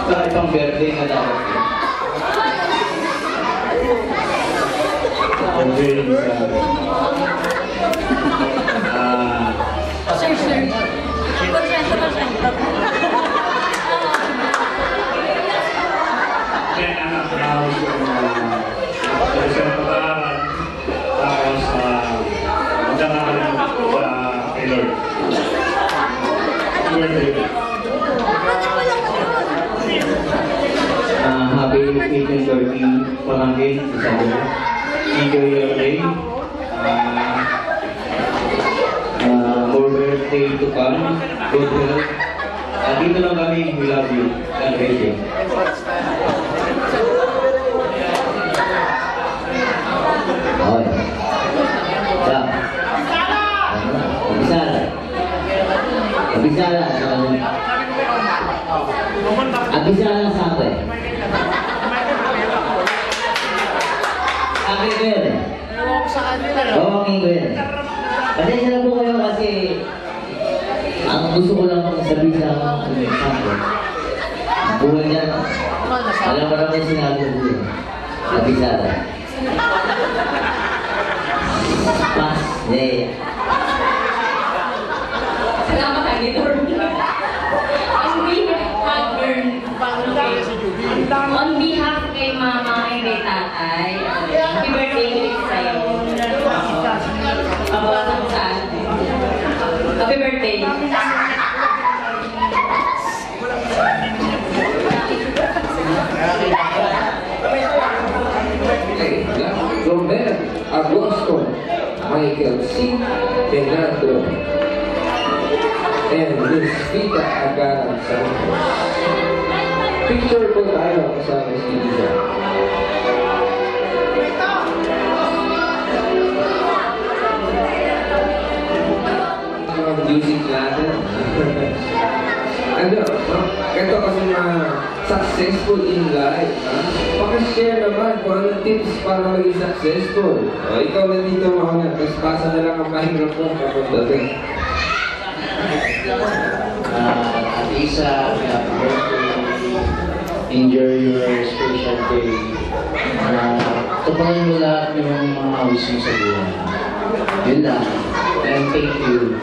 Kahit ang birthday na dapat. Okay, Isa. Sir. Kaya anak na sa isang pag-aaral. Tapos, magdanahan sa kay Lord. Happy 18th birthday, pamangkin, Isabel. Enjoy your day. More birthday to come. Good health. Dito lang kami, we love you. God bless you. Abisala sa akin. Akin ko yun eh. Oo, akin ko yun eh. Pasensya na po kayo kasi ang gusto ko lang sabihin sa example. Buhay dyan. Alam mo naman yung sinabi ko yun. Abisala. Pas. Yeah. Salamat lagi, Lord. On behalf kay Mama and kay Tatay, happy birthday ulit sa'yo. Pabawasan ko sa atin. Happy birthday. Romel Agosto, Michael C. Fernando, and Miss Vita Agaran Santos. Picture po tayo kasama si Lisa. Ang music natin. Ito kasi successful in life. Pakashare naman kung anong tips para maging successful. Ikaw nandito mo na, tapos pasa na lang ang microphone papunta doon. Isa, happy birthday. enjoy your special day. Tuparin mo lahat yung mga wish mo sa buhay. Yun lang. And thank you.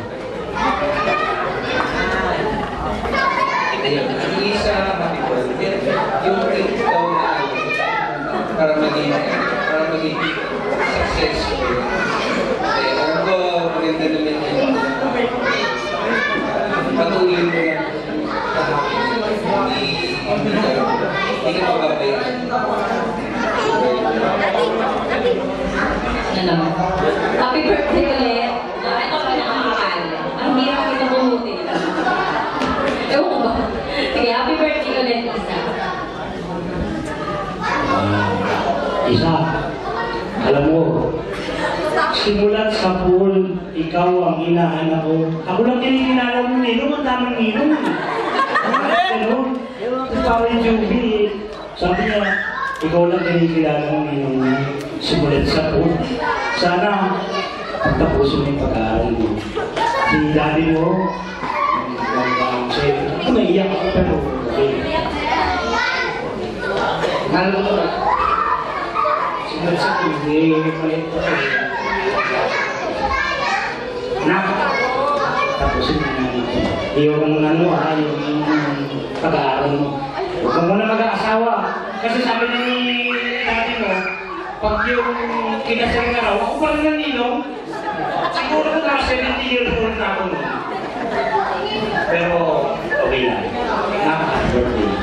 Isa, happy birthday. Yung cake daw na para maging successful. Alam ko, maganda naman yun. Patuloy mo yan. Hindi ka magkabay. Ano? Happy birthday ulit. Ito ang pinakamakal. Ang hirap ito bumuti. Ewan ko ba? Sige, happy birthday ulit, Isa. Isa, alam mo, simulat sa pool, ikaw ang hinahanap ko. Ako lang kinikilala mo, Ninong, ang daming Ninong. Ano? Ikaw yung Juby. Sabi niya, ikaw lang kinikilala mo, Ninong, simulat sa pool. Sana, pagtapusin mo yung pag-aaral mo. Si daddy mo, naiyak ako pero okay. Alam mo, simulat sa pool, palit ko. Anak, tapusin mo na dito. Iyon kang ano yung pag-aaral mo. Huwag ka muna mag-aasawa. Kasi sabi ni daddy mo, pag yung kinasal na raw, ako pa rin ng Ninong, siguro ko na 70 years old na ako nun. Pero, okay lang. Happy birthday.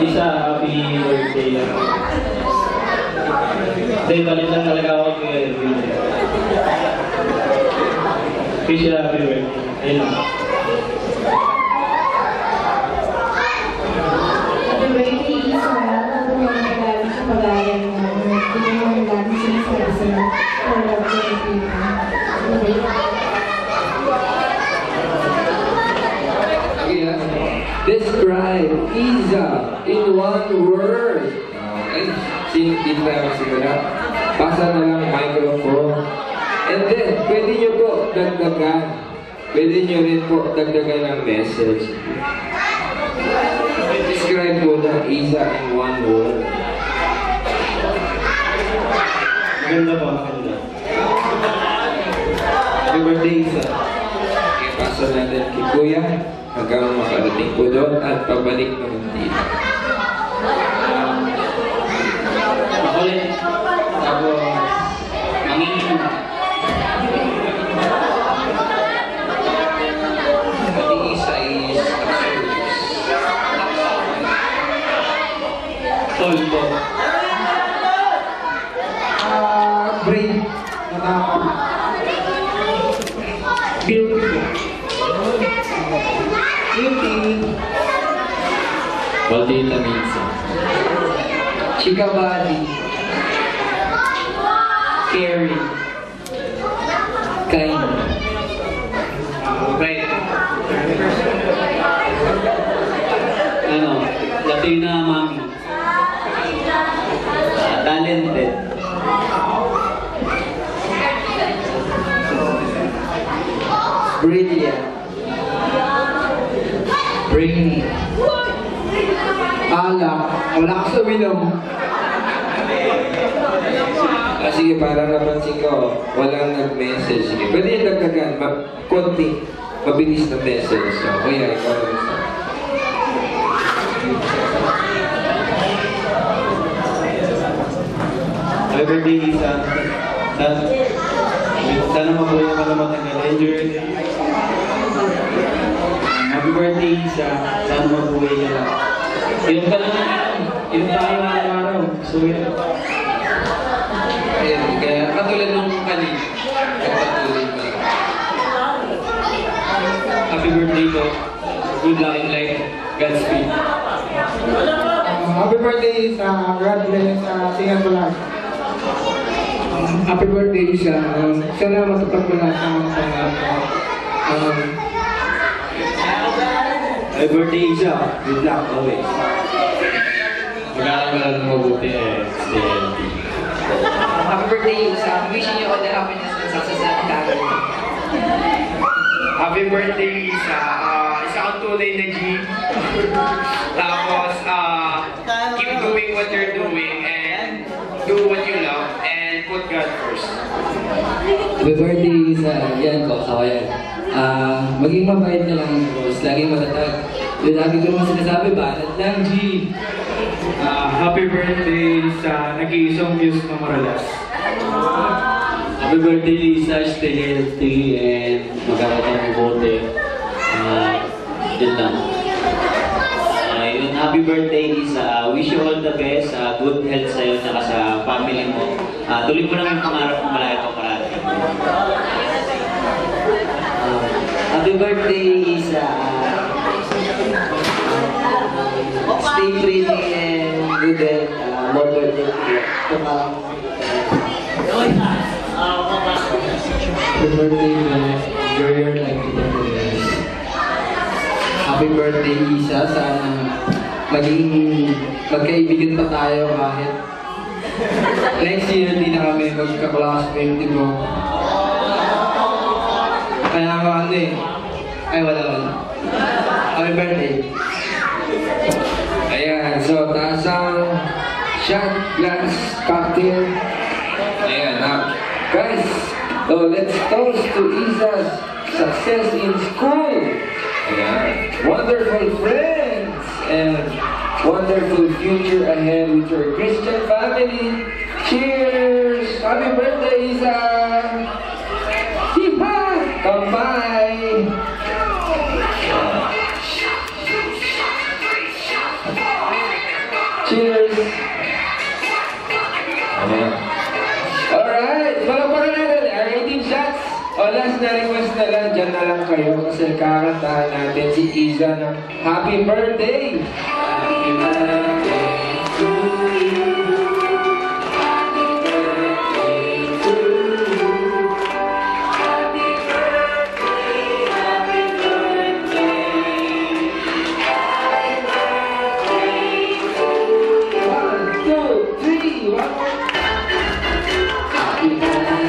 Isa, happy birthday. Hindi, palit lang talaga ako kay Edwin. Fisha, happy birthday. Ayun lang. Happy birthday, Isa. Ako yung nagagalit sa pag-aaral mo. Hindi mo nagagalit sinasabi sa'yo. Wala ko yung Describe Isa in one word. Okay. Din na magsimula. Pasa na lang microphone. And then, pwede nyo po dagdagan. Pwede nyo rin po dagdagan ng message. Describe po na Isa in one word. Maganda po, maganda. Happy birthday, Isa. Okay, pasa natin kay Kuya. Hanggang makarating po doon at pabalik naman dito. Ulit. Tapos, manginginom. Pati Isa is Tol po. brave. Beautiful. Baldita minsan. Chika body. Caring. Kind. Right. Ano, Latina mami. Talented. Brilliant. Brainy. Alak. Wala ka sa winom. Sige, para napansin ko, walang nag-message. Sige, pwede yung dagdagan, konti, mabilis na message. So, kuya, ikaw na gusto. Happy birthday, Isa. Sana mabuhay ka na matagal. Enjoy your day. Happy birthday, Isa. Sana mabuhay ka lang. Inom ka lang naman. Inom tayo araw-araw. So, yun. Ayan, kaya katulad ng kanina, nagpatuloy pa. Happy birthday po. Good luck in life. Godspeed. Happy birthday sa God bless Singan Bulan. Happy birthday sa sana matupad ko lahat ng pangarap ko. Happy birthday, Isa. Good luck always. Mag-aaral ka lang mabuti stay healthy. Happy birthday, Isa. Wishing you all the happiness and success that you have. Happy birthday, Isa. Isa, ang tunay na G. Tapos, keep doing what you're doing and do what you love and put God first. Happy birthday sa yan ko, ako yan. Maging mabait na lang, boss. Laging matatag. Lagi ko naman sinasabi, banat lang, G. Happy birthday sa nag-iisang Muse na Moralas. Happy birthday, Lisa. Stay healthy and mag-aral ng mabuti. Yun lang. Happy birthday, Lisa. Wish you all the best. Good health sa'yo at sa family mo. Tuloy mo lang yung pangarap mo malaki pang parati. Happy birthday, Lisa. Stay pretty and good health. More birthday to come. Happy birthday, man. Enjoy your life to the fullest. Happy birthday, Isa. Sana magkaibigan pa tayo kahit next year hindi na kami magka-classmate, di ba? Kaya nga ano eh. Ay, wala. Happy birthday. Ayan, so taas ang shot glass cocktail. Ayan, guys, so let's toast to Isa's success in school. Ayan, wonderful friends and wonderful future ahead with your Christian family. Cheers! Happy birthday, Isa! Hipa! Bye-bye! Cheers! Alright, palagpakan natin ang 18 shots. O last na request na lang, dyan na lang kayo kasi kakantahan natin si Isa ng happy birthday! Happy birthday to you. Happy birthday to you. Happy birthday, happy birthday. Happy birthday to you. 1, 2, 3, 1 more. Happy birthday.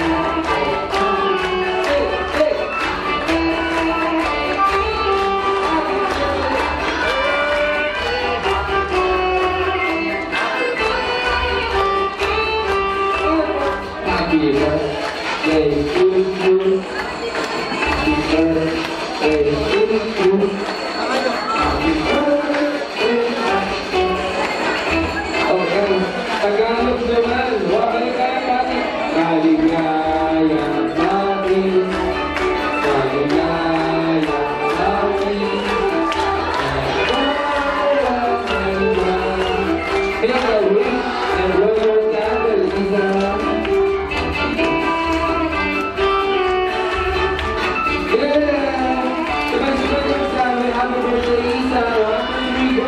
Tagalog naman, wala kaya pati. Maligaya natin, maligaya natin. Make a wish and blow your candle, Isa. Happy birthday, Isa. 1, 2, 3, go.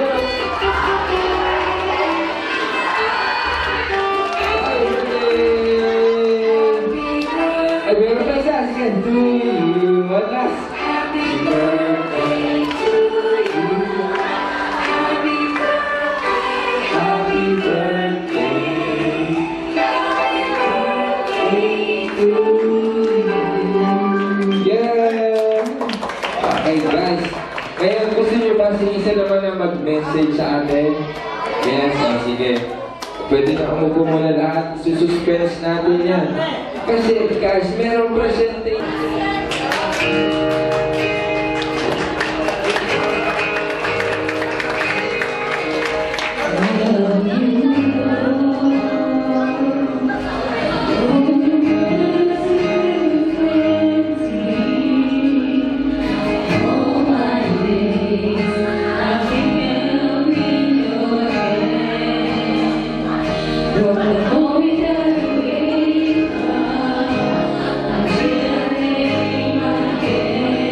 Happy birthday, Isa. Sige, to you. One last. Happy birthday to you. Happy birthday. Happy birthday. Happy birthday to you. Yeah. Okay, guys. Ngayon, gusto nyo ba si Isa naman na mag-message sa atin? Yes, sige. Pwede na umupo muna lahat. Sususpense natin yan. Kasi, guys, merong presentation. Again.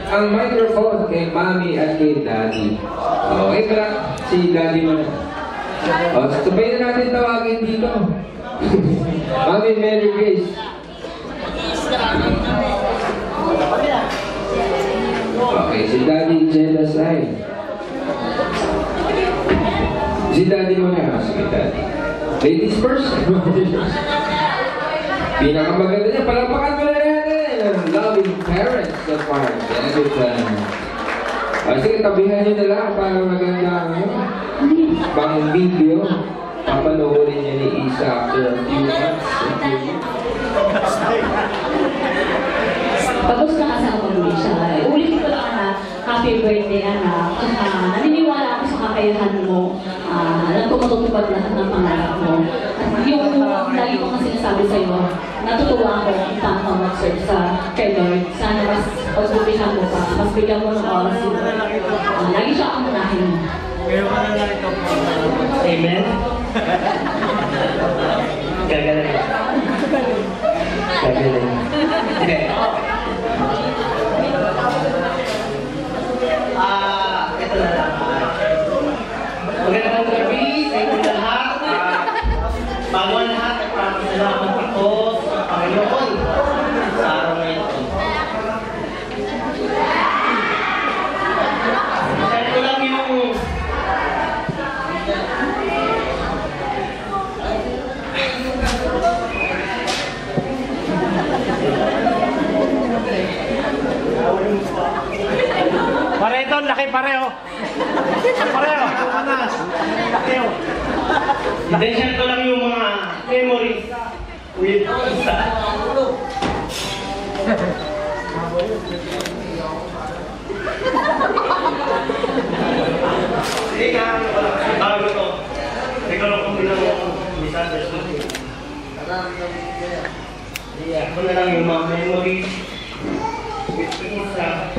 ang microphone kay Mami at kay Daddy. Okay, pala si Daddy mo na. O, sabay na natin tawagin dito. Mami Mary Grace. Okay, si Daddy Jelasay. Si Daddy mo na. Sige, Daddy. Ladies first. Pinakamaganda niya. Palapakan mo na natin ang loving parents of Mark. Sige, tabihan niyo na lang para maganda pang video. Papanoorin niya ni Isa after a few months. Tapos nakasama ko siya. Ulitin ko lang na happy birthday, anak. Naniniwala ako sa kakayahan mo. Alam ko matutupad lahat ng pangarap mo. Yung lagi ko kasi sinasabi sa'yo, natutuwa ako kung paano mag-search sa kay Lord. Sana mas pagbubihan mo pa, mas bigyan mo ng oras. Lagi siya ang unahin mo. Amen? Gagaling. Gagaling. Okay. Ito na lang. Magandang gabi sa inyo lahat. Bago ang lahat, nagpapasalamat ako sa Panginoon sa araw na ito. Share ko lang yung Pareho, laki pareho. Pareho. Laki. then share ko lang yung mga memories with Isa. Hindi nga, bago to. Nagkaroon ko bilang misunderstanding. Ako na lang yung mga memories with Isa.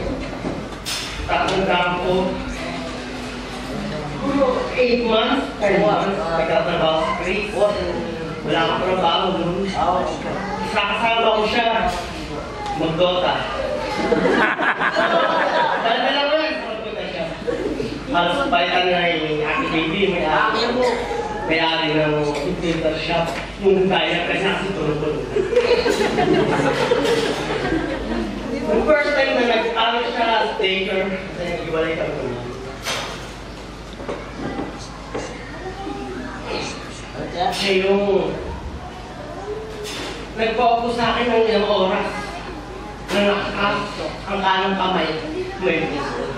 Tatandaan ko. 8 months, 10 months, nagtatrabaho sa Grace. Wala akong trabaho nun. Kasama ko siya. Mag-Dota. Dahil na lang rin, mag-Dota siya. Halos palitan na yung Happy Baby, may-ari ng computer shop. Yung kaya kasi kasi tulog-tulog. Yung first time na nag-aaral siya as daycare, kasi nag-iwalay kami ko na. Siya yung nagpa-upo sa akin ng ilang oras na nakakasok ang kanang kamay may piso.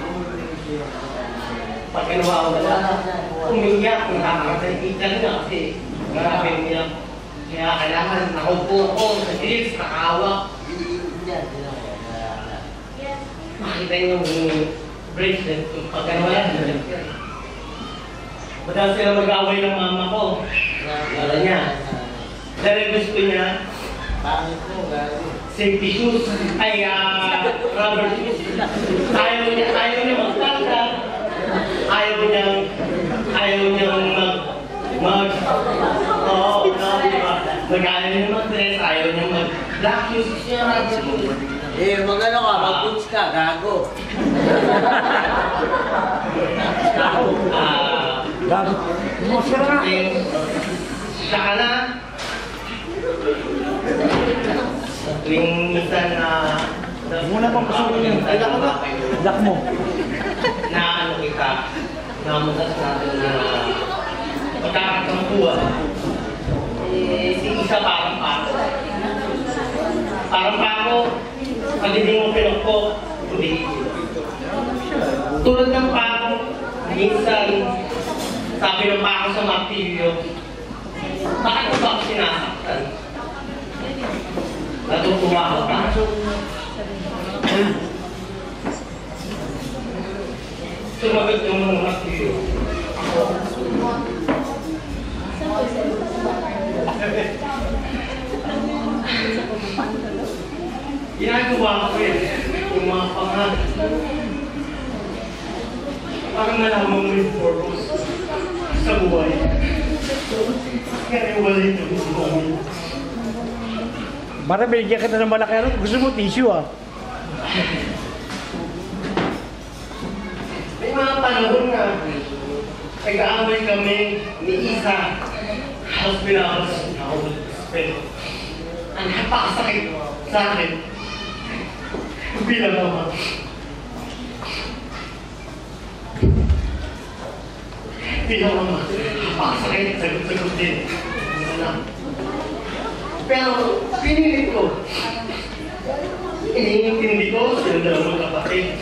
Pag kinawawala, umiyak, nakakasalitan na kasi maraming niya. Kaya kailangan nakaupo ko sa gills, nakahawak. Makita yung bracelet kung pagkanwala. Madalas sila mag-away ng mama ko. Wala niya. Dahil gusto niya, safety shoes, ay rubber shoes. Ayaw niya magtangka. Ayaw niyang mag-ayaw niya mag-dress. Ayaw niya mag-black shoes. Gusto niya rubber shoes. Mag-ano ka, mag-boots ka, gago. Gago. Siya ka na. Tuwing minsan na... Muna pang pasukin yun. Lock mo. Na ano kita, namutas natin na pagkakatampuan. Si Isa parang pako. Parang pako, pagdating mo pinukpok, hindi. Tulad ng pako, minsan, sabi ng pako sa martilyo, bakit mo ba ako sinasaktan? Natutuwa ako ka. Sumagot yung mga martilyo. Ginagawa ko yun, yung mga pangalan. Parang nalaman mo yung purpose sa buhay. Kaya wala ito gusto mo. Mara, binigyan kita ng malaki ano. Gusto mo tissue ah. panahon na nag-aaway kami ni Isa, halos pinakas na ako. Pero, ang napakasakit sa akin bilang ama. Bilang ama, napakasakit, sagot-sagot din. Pero, pinilit ko. Iniintindi ko silang dalawang kapatid.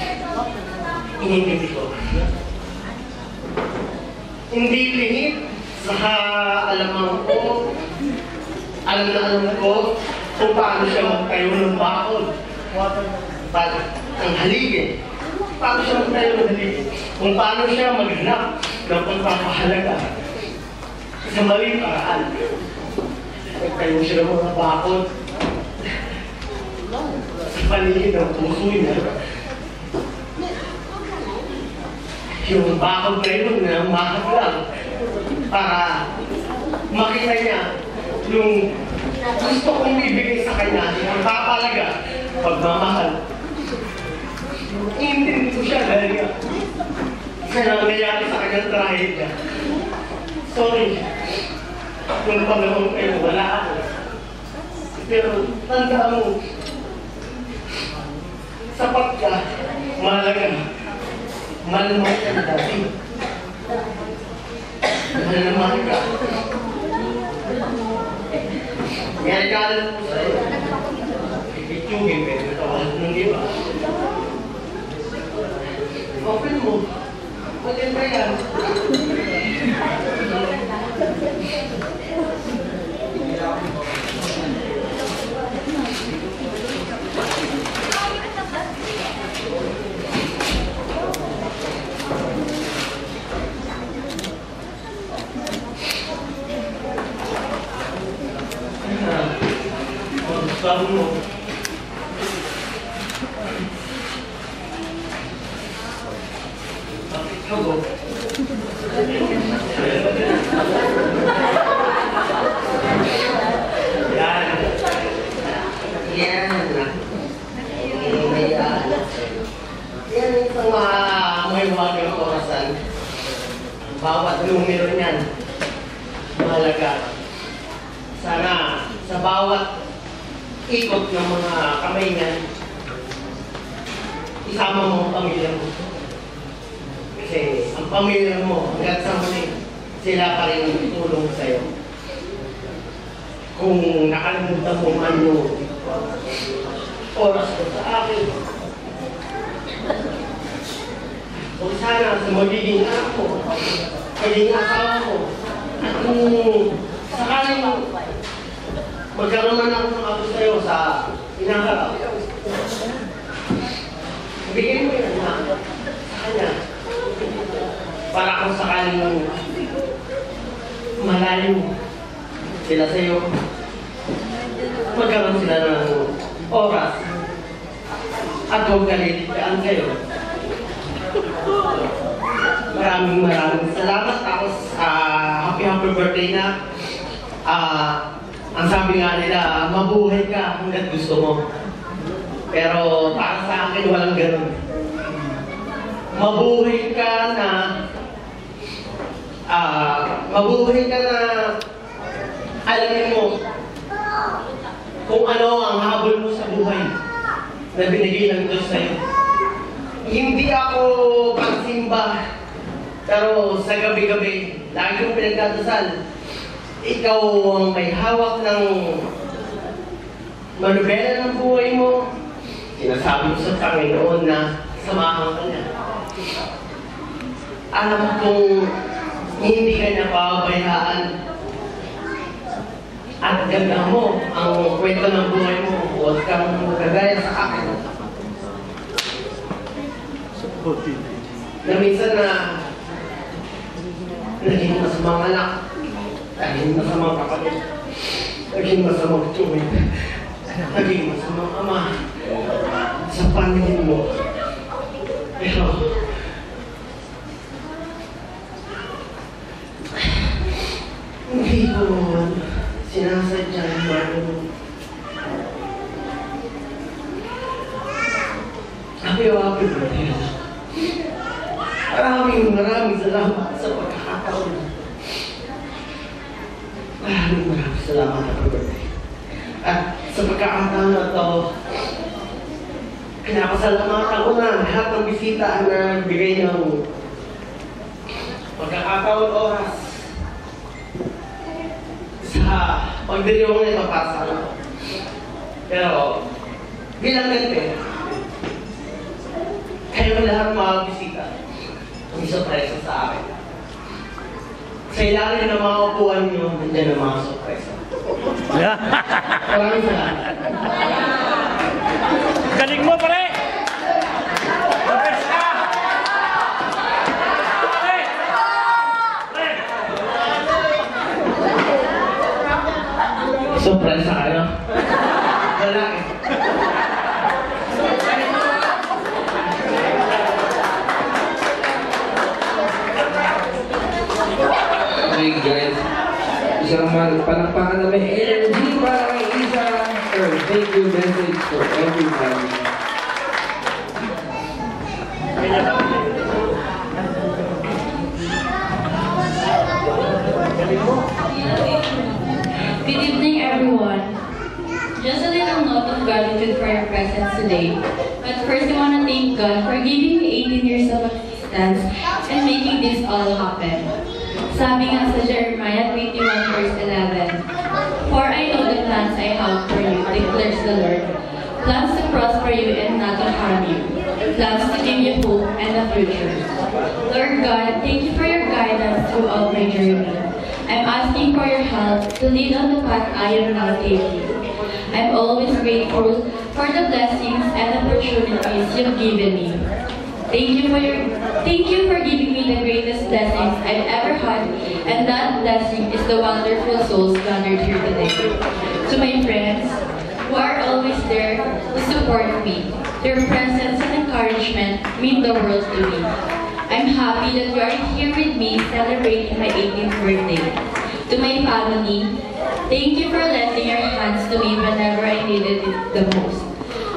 Iniintindi ko. Hindi lihit sa alam ko, alam na alam ko kung paano siya magtayo ng bakod. Ang haligi. Paano siya magtayo ng haligi. Kung paano siya maghanap ng pagpapahalaga sa maling paraan. Nagtayo siya ng mga bakod sa paligid ng puso niya. Yung bakod na yun na mahaglang para makita niya yung gusto kong ibigay sa kanya, yung papalaga, pagmamahal. Iintindi ko siya dahil nga sa nangyayari sa kanyang trahedya. Sorry, yung panahon kayo, wala ako. Pero tandaan mo, sapat ka, mahalaga. Mahal mo ka dati. Mahal na mahal ka. May nagkalan po sa'yo. Ipitsugin, pwede tawag ng iba. Open mo. Maganda yan. Bago mo. Bakit ka ba? Yan. Yan. Yan isang may wagang orasan. Bawat numero niyan. Mahalaga. Sana sa bawat ikot ng mga kamay niyan, isama mo ang pamilya mo. Kasi ang pamilya mo, hanggang sa muli, sila pa rin tutulong sa'yo. Kung nakalimutan mo man yung oras ko sa akin, o sana sa magiging anak mo, magiging asawa mo, at kung sakaling magkaroon man ako ng ako sa'yo sa inaharap. Bigyan mo yan na sa kanya. Para kung sakaling malayo sila sa'yo, magkaroon sila ng oras at huwag kaliligtaan kayo. Maraming salamat. Tapos, happy birthday na. Ang sabi nga nila, mabuhay ka hanggat gusto mo. Pero para sa akin, walang ganun. Mabuhay ka na alamin mo kung ano ang habol mo sa buhay na binigay ng Diyos sa'yo. Hindi ako pagsimba, pero sa gabi-gabi, lagi kong pinagdadasal. Ikaw ang may hawak ng manubela ng buhay mo. Sinasabi ko sa Panginoon na samahan ka niya. Alam kong hindi ka niya pababayaan. At ganda mo ang kwento ng buhay mo. Huwag kang magagaya sa akin. Na minsan na naging masamang anak, naging masamang kapatid, naging masamang tuwid, naging masamang ama sa paningin mo. Pero hindi ko sinasadya naman. Happy birthday. Maraming salamat sa pagkakataon. Maraming salamat, Happy Birthday. At sa pagkakataon na ito, pinapasalamatan ko na lahat ng bisita na nagbigay ng pagkakataon oras sa pagdiriwang nito para sa akin. Pero, bilang nete, kayo lahat mga bisita, may sorpresa sa akin. Sa ilalim ng mga upuan niyo, nandiyan ang mga sorpresa. Maraming salamat. Galing mo, pare! Sorpresa ka! Sorpresa kayo? Wala eh. Okay guys, isang palakpakan na may energy para kay Isa. Or thank you message for everybody. Good evening, everyone. Just a little note of gratitude for your presence today. But first, I want to thank God for giving me 18 years of existence and making this all happen. Sabi nga sa Jeremiah 21 verse 11, "For I know the plans I have for you, declares the Lord, plans to prosper you and not to harm you, plans to give you hope and a future." Lord God, thank you for your guidance throughout my journey. I'm asking for your help to lead on the path I am now taking. I'm always grateful for the blessings and opportunities you've given me. Thank you for giving me the greatest blessings I've ever had, and that blessing is the wonderful souls gathered here today. To my friends who are always there to support me, their presence and encouragement mean the world to me. I'm happy that you are here with me celebrating my 18th birthday. To my family, thank you for lending your hands to me whenever I needed it the most.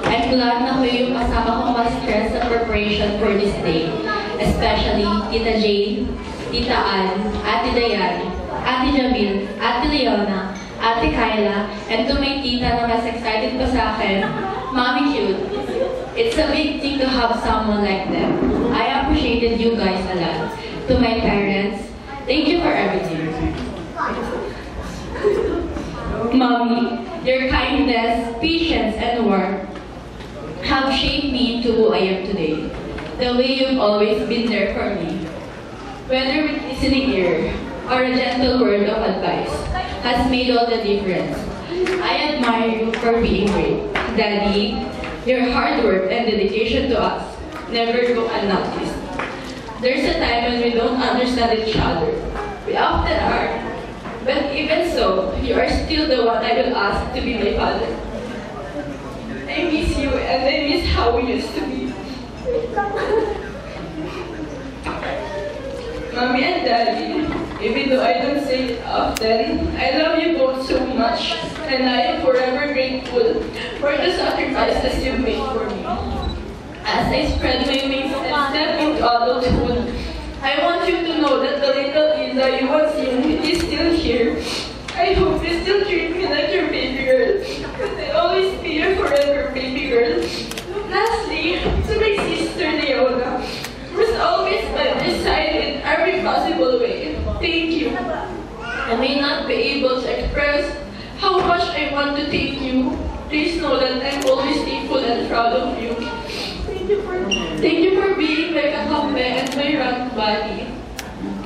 I'm glad na kayo yung kasama kong ma-stress sa preparation for this day. Especially Tita Jane, Tita Ann, Ate Dayan, Ate Jamil, Ate Leona, Ate Kyla, and to my tita na mas excited pa sa akin, Mommy Cute. It's a big thing to have someone like them. I appreciated you guys a lot. To my parents, thank you for everything. Mommy, your kindness, patience, and warmth have shaped me into who I am today. The way you've always been there for me, whether with listening ear or a gentle word of advice, has made all the difference. I admire you for being great. Daddy, your hard work and dedication to us never go unnoticed. There's a time when we don't understand each other. We often are. But even so, you are still the one I will ask to be my father. I miss you and I miss how we used to be. Mommy and Daddy, even though I don't say it often, I love you both so much, and I am forever grateful for the sacrifices you've made for me. As I spread my wings and step into adulthood, I want you to know that the little Isa you once knew is still here. I hope you still treat me like your baby girl, because I'll always be your forever baby girl. Lastly, to my sister Leona, who's always by my side in every possible way. Thank you. I may not be able to express how much I want to thank you. Please know that I'm always thankful and proud of you. Thank you for being my kakambe and my round body.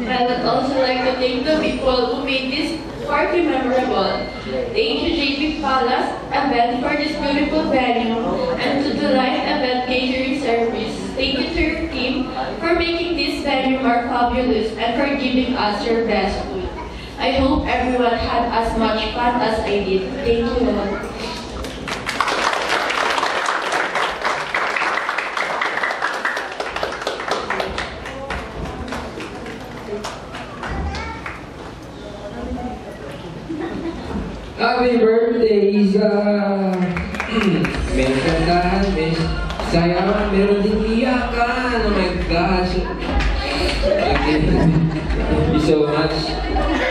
I would also like to thank the people who made this party memorable. Thank you JP Palace event for this beautiful venue, and to the live event catering service. Thank you to your team for making this venue more fabulous and for giving us your best food. I hope everyone had as much fun as I did. Thank you all. Happy birthday, Isa! May kantahan, may sayawan, meron din iyakan. Oh my gosh! Thank you so much,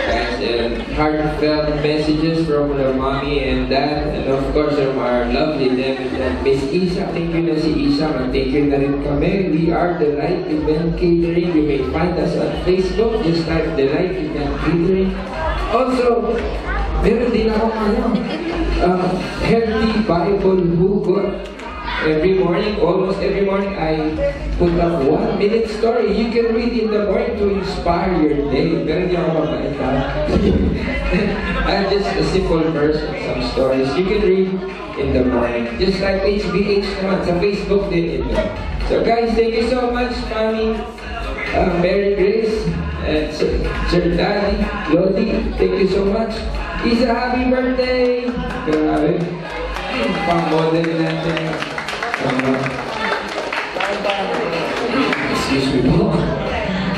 guys, and heartfelt messages from our mommy and dad, and of course from our lovely David and Miss Isa. Thank you na si Isa, and thank you na rin kami. We are The Light Event Catering. You may find us on Facebook. Just type The Light Event Catering. Also, meron din akong healthy Bible hugot. Every morning, almost every morning, I put up 1-minute story you can read in the morning to inspire your day. Pero hindi ako mabait ha. I'm just a simple verse and some stories you can read in the morning. Just like HBH naman, sa Facebook din ito. So guys, thank you so much, Mommy, Mary Grace, and Sir Daddy, Lodi, thank you so much. Isa, happy birthday! Grabe. Pang-model natin. Excuse me po.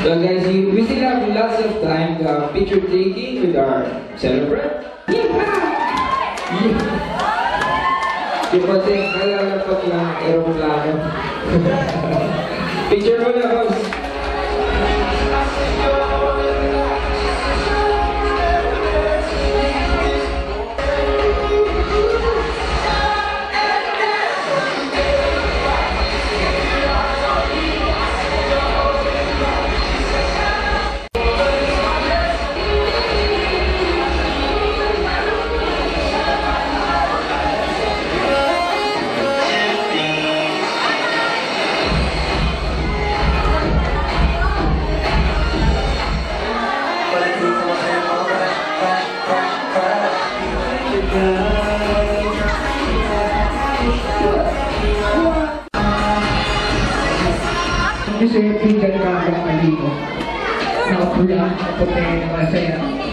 So guys, we still have lots of time to have picture taking with our celebrant. Yung pati, nalalapat lang aeroplano. Picture mo na, boss. Kasi pinagkakang aligo. Nakapula, puti, masaya.